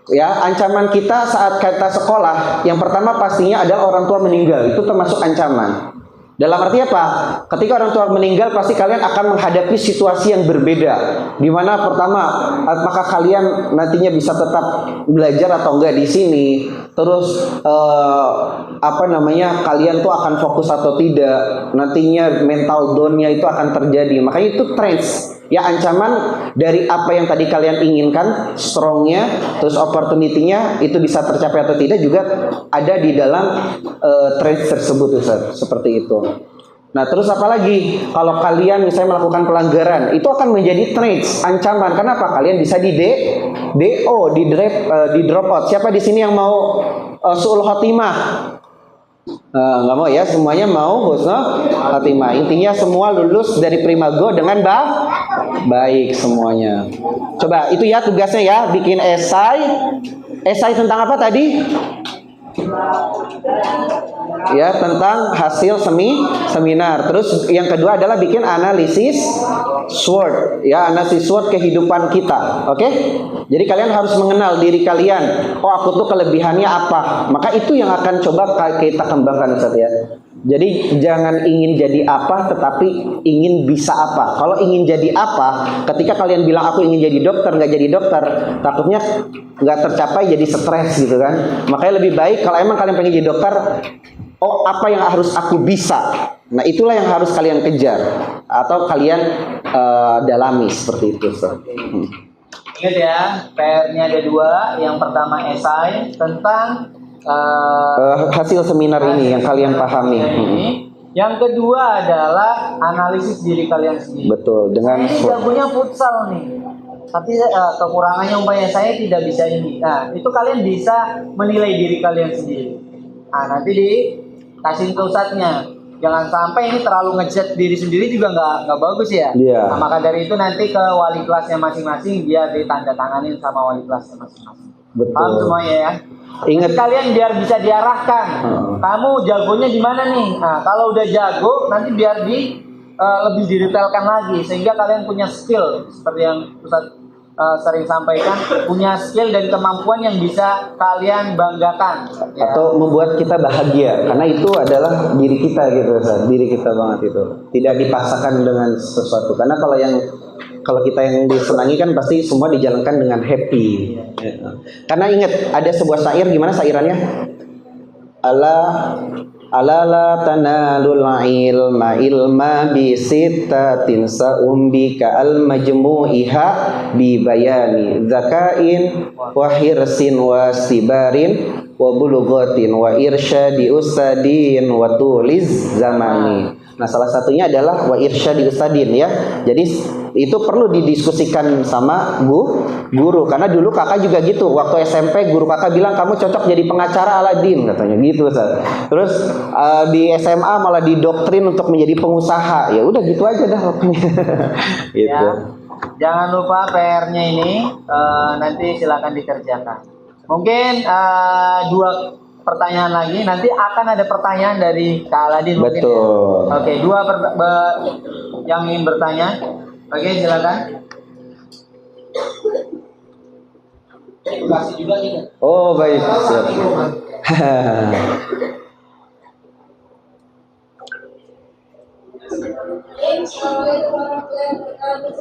A: Ya, ancaman kita saat kita sekolah, yang pertama pastinya ada orang tua meninggal. Itu termasuk ancaman. Dalam arti apa? Ketika orang tua meninggal, pasti kalian akan menghadapi situasi yang berbeda. Di mana pertama, apakah kalian nantinya bisa tetap belajar atau enggak di sini? Terus kalian tuh akan fokus atau tidak? Nantinya mental down-nya itu akan terjadi. Makanya itu traits. Ya ancaman dari apa yang tadi kalian inginkan, strongnya, terus opportunity-nya itu bisa tercapai atau tidak juga ada di dalam traits tersebut, Ustaz. Seperti itu. Nah terus apa lagi? Kalau kalian misalnya melakukan pelanggaran, itu akan menjadi traits, ancaman. Kenapa? Kalian bisa di DO, di drop out. Siapa di sini yang mau su'ul khotimah? Nggak mau ya, semuanya mau husnul khotimah. Intinya semua lulus dari Primago dengan baik semuanya. Coba itu ya tugasnya ya, bikin esai tentang apa tadi? Ya tentang hasil seminar. Terus yang kedua adalah bikin analisis SWOT, ya analisis SWOT kehidupan kita. Oke? Jadi kalian harus mengenal diri kalian. Oh aku tuh kelebihannya apa? Maka itu yang akan coba kita kembangkan, Ustaz ya. Jadi jangan ingin jadi apa, tetapi ingin bisa apa. Kalau ingin jadi apa, ketika kalian bilang aku ingin jadi dokter, nggak jadi dokter, takutnya nggak tercapai, jadi stres gitu kan. Makanya lebih baik kalau emang kalian pengen jadi dokter, oh apa yang harus aku bisa. Nah itulah yang harus kalian kejar atau kalian dalami seperti itu.
B: Ingat ya, PR-nya ada dua. Yang pertama esai tentang
A: hasil seminar ini yang kalian pahami.
B: Yang kedua adalah analisis diri kalian sendiri.
A: Betul. Dengan
B: ini jagonya futsal nih, tapi kekurangannya umpamanya saya tidak bisa ini. Nah itu kalian bisa menilai diri kalian sendiri. Nah nanti dikasih ke ustadznya. Jangan sampai ini terlalu ngejat diri sendiri juga nggak bagus ya.
A: Yeah.
B: Nah, maka dari itu nanti ke wali kelasnya masing-masing biar ditandatanganin sama wali kelasnya masing-masing.
A: Betul.
B: Paham semuanya ya.
A: Ingat
B: kalian biar bisa diarahkan. Kamu jagonya di mana nih? Nah, kalau udah jago nanti biar lebih didetailkan lagi sehingga kalian punya skill seperti yang Ustaz sering sampaikan, punya skill dan kemampuan yang bisa kalian banggakan ya.
A: Atau membuat kita bahagia, karena itu adalah diri kita gitu, Ustaz. Diri kita banget itu. Tidak dipaksakan dengan sesuatu. Karena kalau kita yang disenangi kan pasti semua dijalankan dengan happy. Ya. Karena ingat ada sebuah syair, gimana syairannya? Ala la tanalul ilma bi sittatin sa'umbika al majmu'iha bi bayani zakain wa hirsin wa sibarin wa bulughatin wa irsyadi ustadin wa tuliz zamani. Nah, salah satunya adalah wa irsyadi ustadin ya. Jadi itu perlu didiskusikan sama guru, karena dulu kakak juga gitu. Waktu SMP guru kakak bilang kamu cocok jadi pengacara Aladin katanya gitu, Ustaz. Terus di SMA malah didoktrin untuk menjadi pengusaha. Ya udah gitu aja dah waktunya. Gitu.
B: Ya. Jangan lupa PR-nya ini nanti silakan dikerjakan. Mungkin 2 pertanyaan lagi. Nanti akan ada pertanyaan dari Kak Aladin mungkin.
A: Betul.
B: Ya? Oke, 2 yang ingin bertanya. Oke, silakan. Kasih juga nih.
A: Oh baik, siap.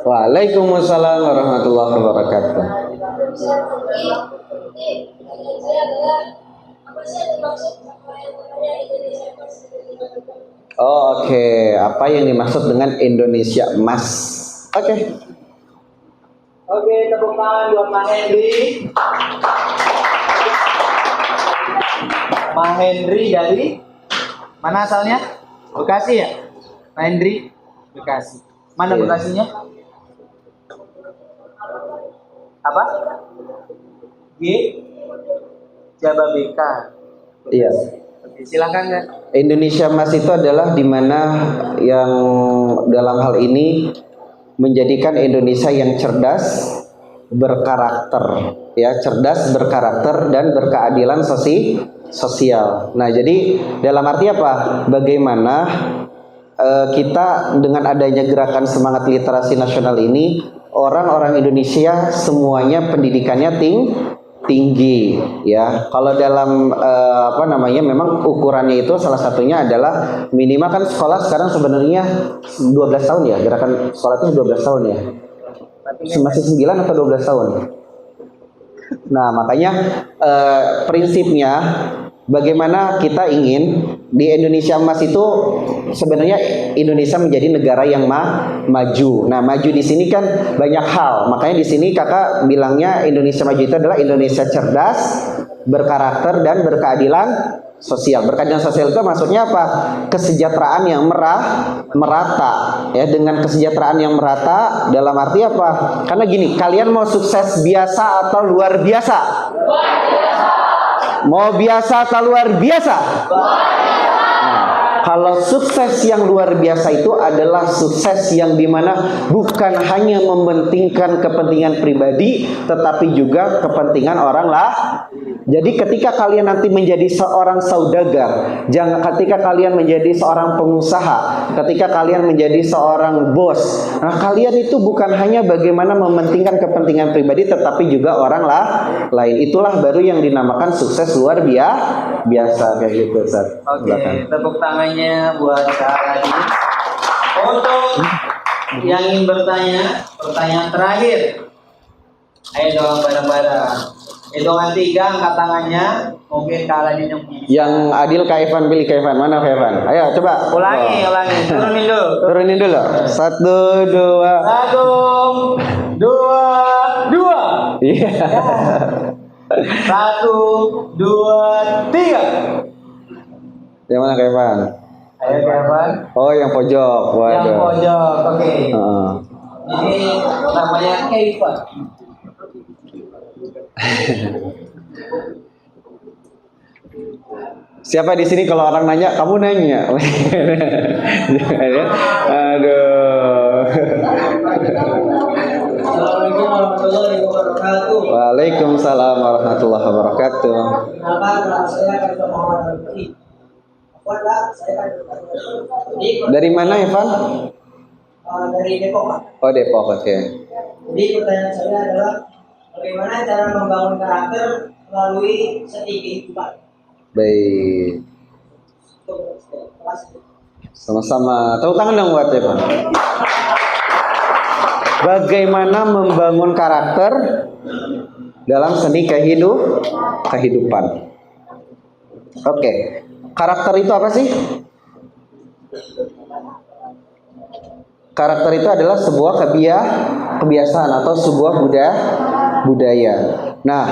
A: Waalaikumsalam warahmatullahi wabarakatuh. Oh, oke. Apa yang dimaksud dengan Indonesia Emas? Oke.
B: Oke, tepuk tangan buat Mas Hendri. Mas Hendri dari mana asalnya? Bekasi ya? Mas Hendri, Bekasi. Mana
A: Iya.
B: Bekasinya? Apa? G Jababeka.
A: Iya.
B: Oke, silakan kan.
A: Indonesia Emas itu adalah di mana yang dalam hal ini menjadikan Indonesia yang cerdas, berkarakter, ya, cerdas, berkarakter dan berkeadilan sosial. Nah, jadi dalam arti apa? Bagaimana kita dengan adanya gerakan semangat literasi nasional ini, orang-orang Indonesia semuanya pendidikannya tinggi, ya. Kalau dalam memang ukurannya itu salah satunya adalah minimal kan sekolah sekarang sebenarnya 12 tahun ya, gerakan sekolah itu 12 tahun ya. Masih 9 atau 12 tahun. Nah, makanya prinsipnya bagaimana kita ingin di Indonesia Emas itu sebenarnya Indonesia menjadi negara yang maju. Nah, maju di sini kan banyak hal. Makanya di sini kakak bilangnya Indonesia maju itu adalah Indonesia cerdas, berkarakter dan berkeadilan sosial. Berkeadilan sosial itu maksudnya apa? Kesejahteraan yang merata. Ya, dengan kesejahteraan yang merata dalam arti apa? Karena gini, kalian mau sukses biasa atau luar biasa? Mau biasa atau luar biasa? Kalau sukses yang luar biasa itu adalah sukses yang dimana bukan hanya mementingkan kepentingan pribadi, tetapi juga kepentingan orang lah. Jadi ketika kalian nanti menjadi seorang saudagar, ketika kalian menjadi seorang pengusaha, ketika kalian menjadi seorang bos, nah kalian itu bukan hanya bagaimana mementingkan kepentingan pribadi, tetapi juga orang lah lain. Itulah baru yang dinamakan sukses luar biasa kayak gitu, Ustaz.
B: Oke, tepuk tangannya buat Kak Aladin. Untuk yang ingin bertanya, pertanyaan terakhir. Ayo dong bareng-bareng. Hitungan 3 angkat tangannya. Mungkin Kak Aladin yang punya.
A: Yang adil Kak Evan, pilih Kak Evan. Mana Kak Evan? Ayo coba.
B: Ulangi. Turunin dulu.
A: Turunin dulu. 1, 2.
B: 1, 2, 2.
A: Iya.
B: 1, 2, 3.
A: Yang mana Kak Evan?
B: Ayo Kak Evan.
A: Oh, yang pojok. Waduh.
B: Yang pojok. Oke.
A: Heeh.
B: Ini namanya Keifa.
A: Siapa di sini kalau orang nanya, kamu nanya. Aduh.
H: Assalamualaikum warahmatullahi wabarakatuh.
A: Waalaikumsalam warahmatullahi wabarakatuh.
H: Nama saya Kak Muhammad Al-Fatih. Pak, saya Kak.
A: Dari mana, Evan?
H: Dari Depok, Pak.
A: Oh, Depok, oke.
H: Jadi pertanyaan saya adalah bagaimana cara membangun karakter melalui seni kehidupan?
A: Baik. Sama-sama. Tepuk tangan dong buat Evan. Bagaimana membangun karakter dalam seni kehidupan? Oke. Karakter itu apa sih? Karakter itu adalah sebuah kebiasaan atau sebuah budaya. Nah,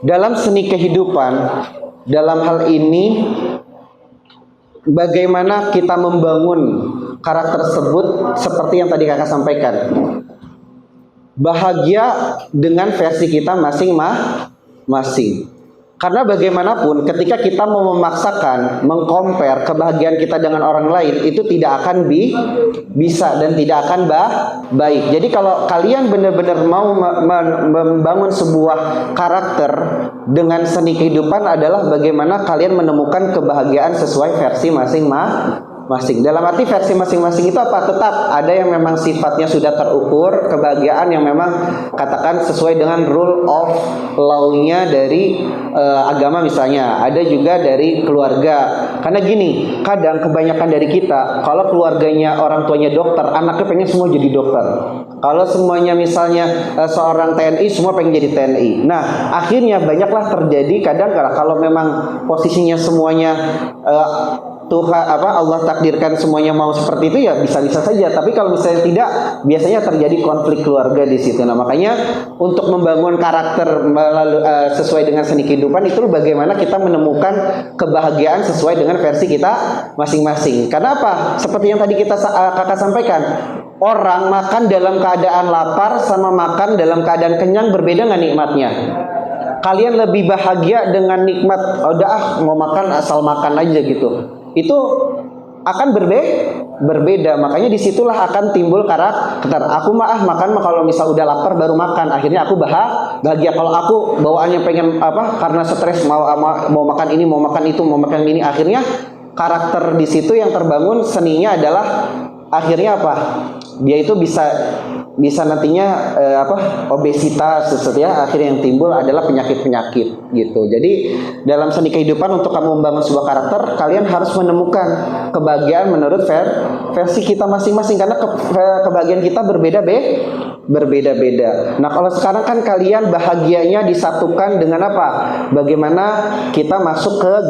A: dalam seni kehidupan, dalam hal ini bagaimana kita membangun karakter tersebut seperti yang tadi kakak sampaikan. Bahagia dengan versi kita masing-masing. Karena bagaimanapun ketika kita mau memaksakan mengcompare kebahagiaan kita dengan orang lain, itu tidak akan bisa dan tidak akan baik. Jadi kalau kalian benar-benar mau membangun sebuah karakter dengan seni kehidupan adalah bagaimana kalian menemukan kebahagiaan sesuai versi masing-masing. Dalam arti versi masing-masing itu apa? Tetap ada yang memang sifatnya sudah terukur, kebahagiaan yang memang katakan sesuai dengan rule of law-nya dari agama misalnya. Ada juga dari keluarga. Karena gini, kadang kebanyakan dari kita kalau keluarganya orang tuanya dokter, anaknya pengen semua jadi dokter. Kalau semuanya misalnya seorang TNI, semua pengen jadi TNI. Nah, akhirnya banyaklah terjadi kadang kalau memang posisinya semuanya Tuhan Allah takdirkan semuanya mau seperti itu ya bisa-bisa saja. Tapi kalau misalnya tidak, biasanya terjadi konflik keluarga di situ. Nah, makanya untuk membangun karakter sesuai dengan seni kehidupan itu bagaimana kita menemukan kebahagiaan sesuai dengan versi kita masing-masing. Karena apa? Seperti yang tadi kakak sampaikan, orang makan dalam keadaan lapar sama makan dalam keadaan kenyang berbeda nggak nikmatnya? Kalian lebih bahagia dengan nikmat mau makan asal makan aja gitu. Itu akan berbeda. Makanya disitulah akan timbul karakter. Aku makan kalau misal udah lapar baru makan. Akhirnya aku bahagia. Kalau aku bawaannya pengen karena stres mau makan ini, mau makan itu, mau makan ini. Akhirnya karakter di situ yang terbangun seninya adalah akhirnya apa? Dia itu bisa nantinya obesitas ya. Akhirnya yang timbul adalah penyakit-penyakit gitu. Jadi dalam seni kehidupan untuk kamu membangun sebuah karakter, kalian harus menemukan kebahagiaan menurut versi kita masing-masing karena kebahagiaan kita berbeda-beda. Nah, kalau sekarang kan kalian bahagianya disatukan dengan apa? Bagaimana kita masuk ke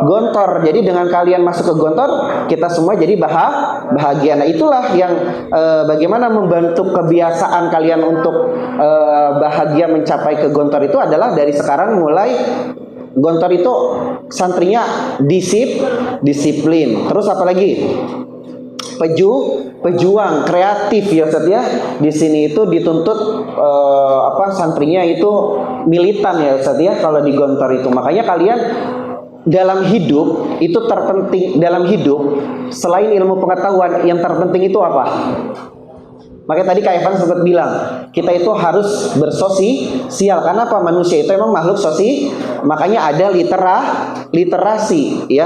A: gontor. Jadi dengan kalian masuk ke gontor, kita semua jadi bahagia. Nah, itulah yang bagaimana membentuk kebiasaan kalian untuk bahagia mencapai ke gontor itu adalah dari sekarang mulai. Gontor itu santrinya disiplin. Terus apa lagi? Pejuang, kreatif ya Ustaz ya. Di sini itu dituntut santrinya itu militan ya Ustaz ya kalau di gontor itu. Makanya kalian dalam hidup itu terpenting, dalam hidup selain ilmu pengetahuan yang terpenting itu apa? Makanya tadi Kak Evan sempat bilang kita itu harus bersosial. Karena apa? Manusia itu emang makhluk makanya ada literasi ya.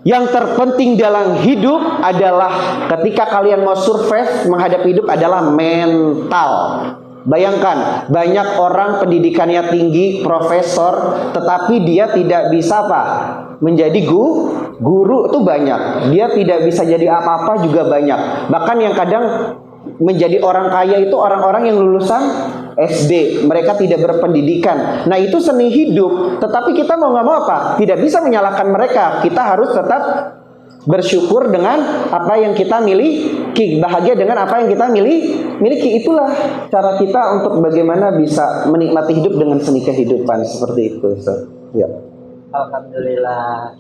A: Yang terpenting dalam hidup adalah ketika kalian mau survive menghadapi hidup adalah mental. Bayangkan, banyak orang pendidikannya tinggi, profesor, tetapi dia tidak bisa menjadi guru itu banyak. Dia tidak bisa jadi apa-apa juga banyak. Bahkan yang kadang menjadi orang kaya itu orang-orang yang lulusan SD, mereka tidak berpendidikan. Nah, itu seni hidup. Tetapi kita mau nggak mau tidak bisa menyalahkan mereka. Kita harus tetap bersyukur dengan apa yang kita miliki, bahagia dengan apa yang kita miliki. Itulah cara kita untuk bagaimana bisa menikmati hidup dengan seni kehidupan seperti itu. Ya.
B: Alhamdulillah.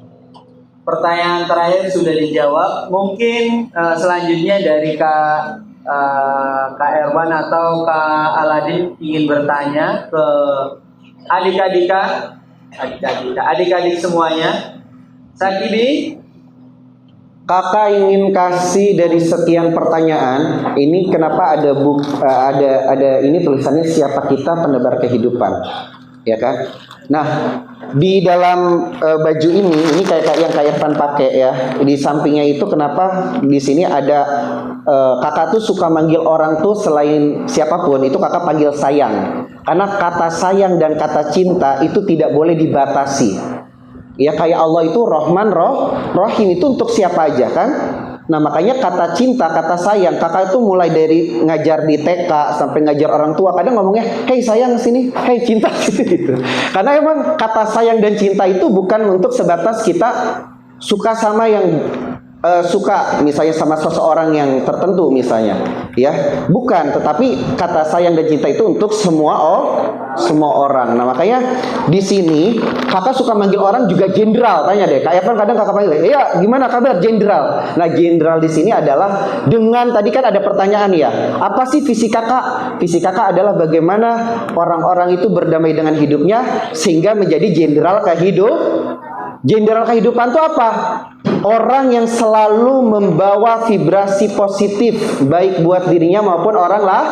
B: Pertanyaan terakhir sudah dijawab. Mungkin selanjutnya dari Kak Erwan atau Kak Aladin ingin bertanya ke adik-adik semuanya. Sakidi,
A: Kakak ingin kasih dari sekian pertanyaan ini kenapa ada ini tulisannya siapa kita penebar kehidupan, ya kan? Nah, di dalam baju ini kayak yang Kak Irfan pakai ya. Di sampingnya itu kenapa di sini ada kakak tuh suka manggil orang tuh selain siapapun itu kakak panggil sayang. Karena kata sayang dan kata cinta itu tidak boleh dibatasi. Ya kayak Allah itu Rahman Rahim itu untuk siapa aja kan? Nah makanya kata cinta, kata sayang, kakak itu mulai dari ngajar di TK sampai ngajar orang tua kadang ngomongnya, hey sayang sini, hey cinta sini gitu. Karena emang kata sayang dan cinta itu bukan untuk sebatas kita suka sama yang suka misalnya sama seseorang yang tertentu misalnya, ya, bukan, tetapi kata sayang dan cinta itu untuk semua orang. Nah makanya di sini kakak suka manggil orang juga jenderal. Tanya deh, Kak Evan kadang kakak panggil, iya gimana kabar jenderal. Nah jenderal di sini adalah dengan tadi kan ada pertanyaan ya, apa sih visi kakak? Visi kakak adalah bagaimana orang-orang itu berdamai dengan hidupnya sehingga menjadi jenderal Jenderal kehidupan itu apa? Orang yang selalu membawa vibrasi positif baik buat dirinya maupun orang lah,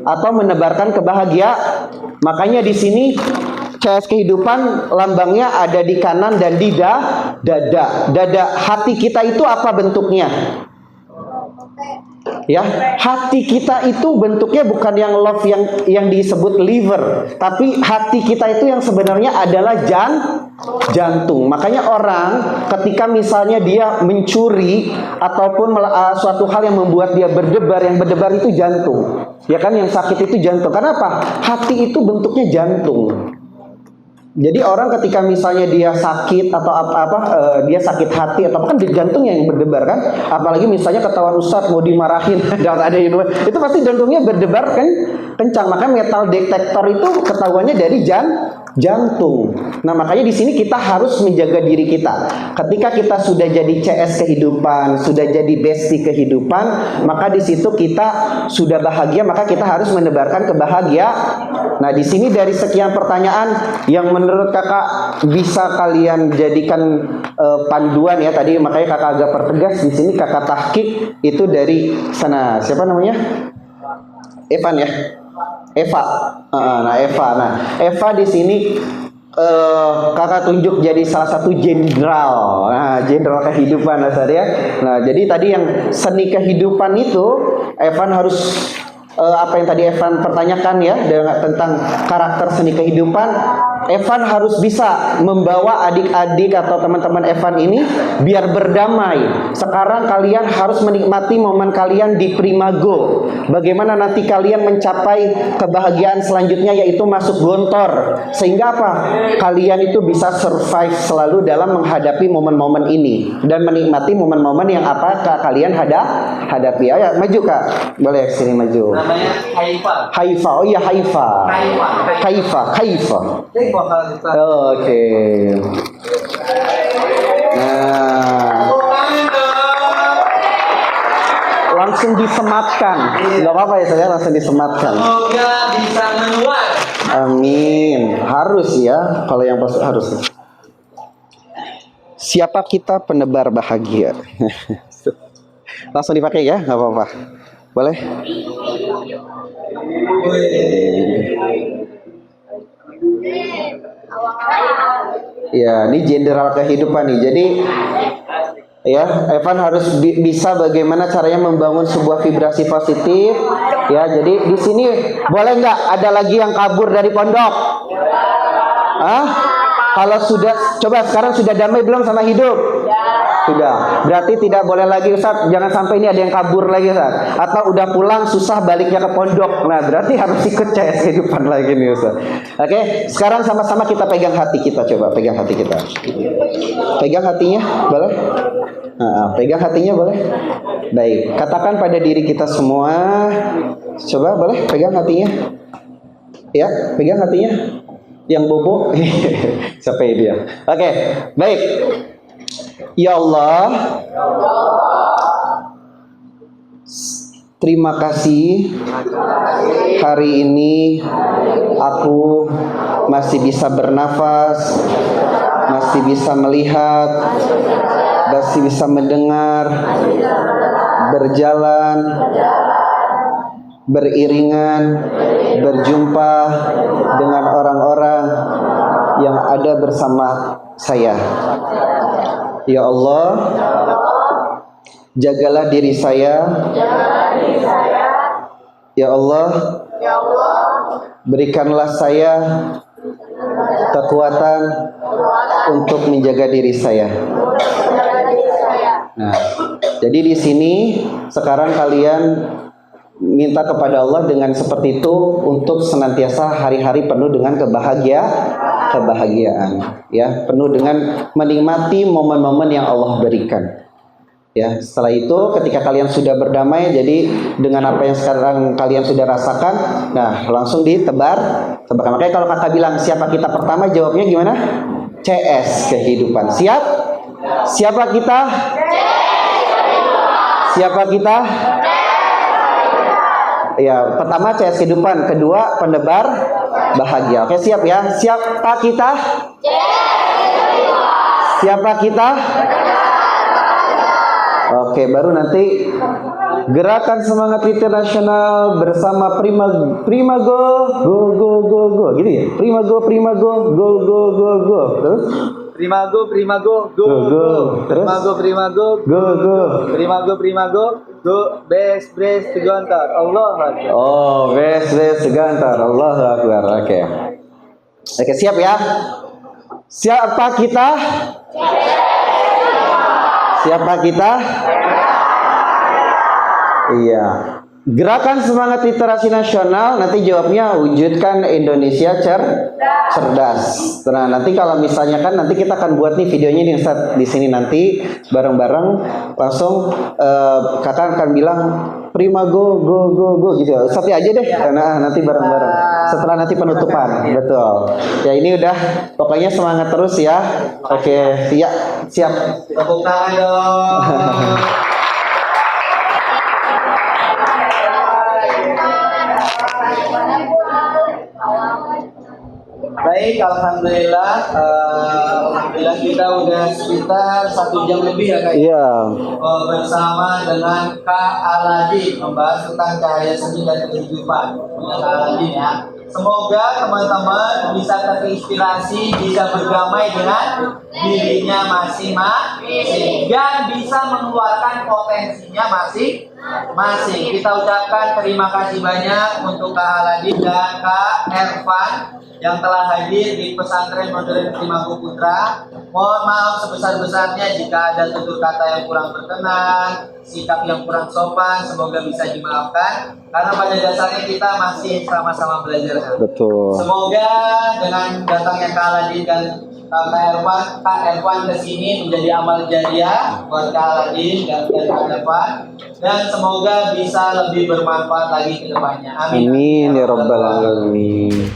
A: atau menebarkan kebahagiaan. Makanya di sini CS kehidupan lambangnya ada di kanan dan di dada. Dada hati kita itu apa bentuknya? Ya, hati kita itu bentuknya bukan yang love yang disebut liver, tapi hati kita itu yang sebenarnya adalah jantung. Makanya orang ketika misalnya dia mencuri ataupun suatu hal yang membuat dia berdebar, yang berdebar itu jantung. Ya kan, yang sakit itu jantung. Kenapa? Hati itu bentuknya jantung. Jadi orang ketika misalnya dia sakit atau dia sakit hati atau apa, kan jantungnya yang berdebar kan. Apalagi misalnya ketahuan ustadz mau dimarahin dan ada itu pasti jantungnya berdebar kan kencang. Makanya metal detektor itu ketahuannya dari jantung. Nah makanya di sini kita harus menjaga diri kita. Ketika kita sudah jadi CS kehidupan, sudah jadi bestie kehidupan, maka di situ kita sudah bahagia, maka kita harus menebarkan kebahagiaan. Nah di sini dari sekian pertanyaan yang menurut kakak bisa kalian jadikan panduan ya tadi, makanya kakak agak pertegas di sini. Kakak tahqiq itu dari sana, siapa namanya? Evan ya. Eva. Eva di sini kakak tunjuk jadi salah satu jenderal. Nah, jenderal kehidupan ya. Nah, jadi tadi yang seni kehidupan itu Evan harus apa yang tadi Evan pertanyakan ya tentang karakter seni kehidupan. Evan harus bisa membawa adik-adik atau teman-teman Evan ini biar berdamai. Sekarang kalian harus menikmati momen kalian di Primago. Bagaimana nanti kalian mencapai kebahagiaan selanjutnya, yaitu masuk Gontor. Sehingga apa? Kalian itu bisa survive selalu dalam menghadapi momen-momen ini dan menikmati momen-momen yang kalian hadapi. Ayo maju Kak. Boleh sini maju.
B: Namanya Haifa.
A: Oh iya Haifa. Oke. Nah, langsung disematkan. Gak apa-apa ya saya, langsung disematkan.
B: Semoga bisa menular.
A: Amin. Harus ya, kalau yang pas harus. Siapa kita penebar bahagia? Langsung dipakai ya, nggak apa-apa. Boleh? Ya, ini jenderal kehidupan nih. Jadi ya, Evan harus bisa bagaimana caranya membangun sebuah vibrasi positif. Ya, jadi di sini boleh nggak ada lagi yang kabur dari pondok? Kalau sudah, coba sekarang sudah damai belum sama hidup? Sudah. Berarti tidak boleh lagi Ustaz, jangan sampai ini ada yang kabur lagi Ustaz. Atau udah pulang susah baliknya ke pondok. Nah, berarti harus ikut CS kehidupan lagi nih Ustaz. Oke, sekarang sama-sama kita pegang hati kita, coba pegang hati kita. Pegang hatinya, boleh? Pegang hatinya boleh? Baik, katakan pada diri kita semua. Coba boleh pegang hatinya? Ya, pegang hatinya. Yang bobo, siapa dia? Oke, baik. Ya Allah, terima kasih hari ini aku masih bisa bernafas, masih bisa melihat, masih bisa mendengar, berjalan, beriringan, berjumpa dengan orang-orang yang ada bersama saya. Ya Allah, jagalah diri saya. Ya Allah, berikanlah saya kekuatan untuk menjaga diri saya. Nah, jadi di sini sekarang kalian minta kepada Allah dengan seperti itu untuk senantiasa hari-hari penuh dengan kebahagiaan, ya, penuh dengan menikmati momen-momen yang Allah berikan. Ya, setelah itu ketika kalian sudah berdamai, jadi dengan apa yang sekarang kalian sudah rasakan, nah langsung ditebar. Makanya kalau kakak bilang siapa kita pertama, jawabnya gimana? CS, kehidupan. Siap? Siapa kita? Siapa kita? Ya, pertama CS kehidupan, kedua pendebar bahagia. Oke, siap ya? Siapa kita? Siapa kita? Oke, baru nanti gerakan semangat internasional bersama Primago, go gitu ya. Primago, go. Terus
B: Primago, go.
A: Terus
B: Primago, go. Best tegantar. Allah Akbar.
A: Oh, best segantar. Allahu Akbar. Oke. Oke, siap ya? Siapa kita? Siapa kita? Iya. Gerakan semangat literasi nasional, nanti jawabnya wujudkan Indonesia cerdas. Nah, nanti kalau misalnya kan nanti kita akan buat nih videonya nih Ustaz, di sini nanti bareng-bareng langsung kakak akan bilang Primago go gitu ya. Ustaz aja deh. Nah, nanti bareng-bareng. Setelah nanti penutupan. Betul. Ya ini udah pokoknya semangat terus ya. Oke, ya, siap.
B: Tepuk tangan dong. Baik, alhamdulillah kita udah sekitar 1 jam lebih ya Kak.
A: Iya.
B: Bersama dengan Kak Aladin membahas tentang cahaya seni dan kehidupan. Kak Aladin ya. Semoga teman-teman bisa terinspirasi, bisa berdamai dengan dirinya masing-masing dan bisa mengeluarkan potensinya masing-masing. Kita ucapkan terima kasih banyak untuk Kak Aladin dan Kak Ervan yang telah hadir di pesantren modern Primago Putra. Mohon maaf sebesar-besarnya jika ada tutur kata yang kurang berkenan, sikap yang kurang sopan, semoga bisa dimaafkan karena pada dasarnya kita masih sama-sama belajar.
A: Betul.
B: Semoga dengan datangnya Kak Aladin dan Kak Ervan ke sini menjadi amal jariah buat Kak Aladin dan Kak Ervan, dan semoga bisa lebih bermanfaat lagi ke depannya. Amin.
A: Amin ya rabbal alamin.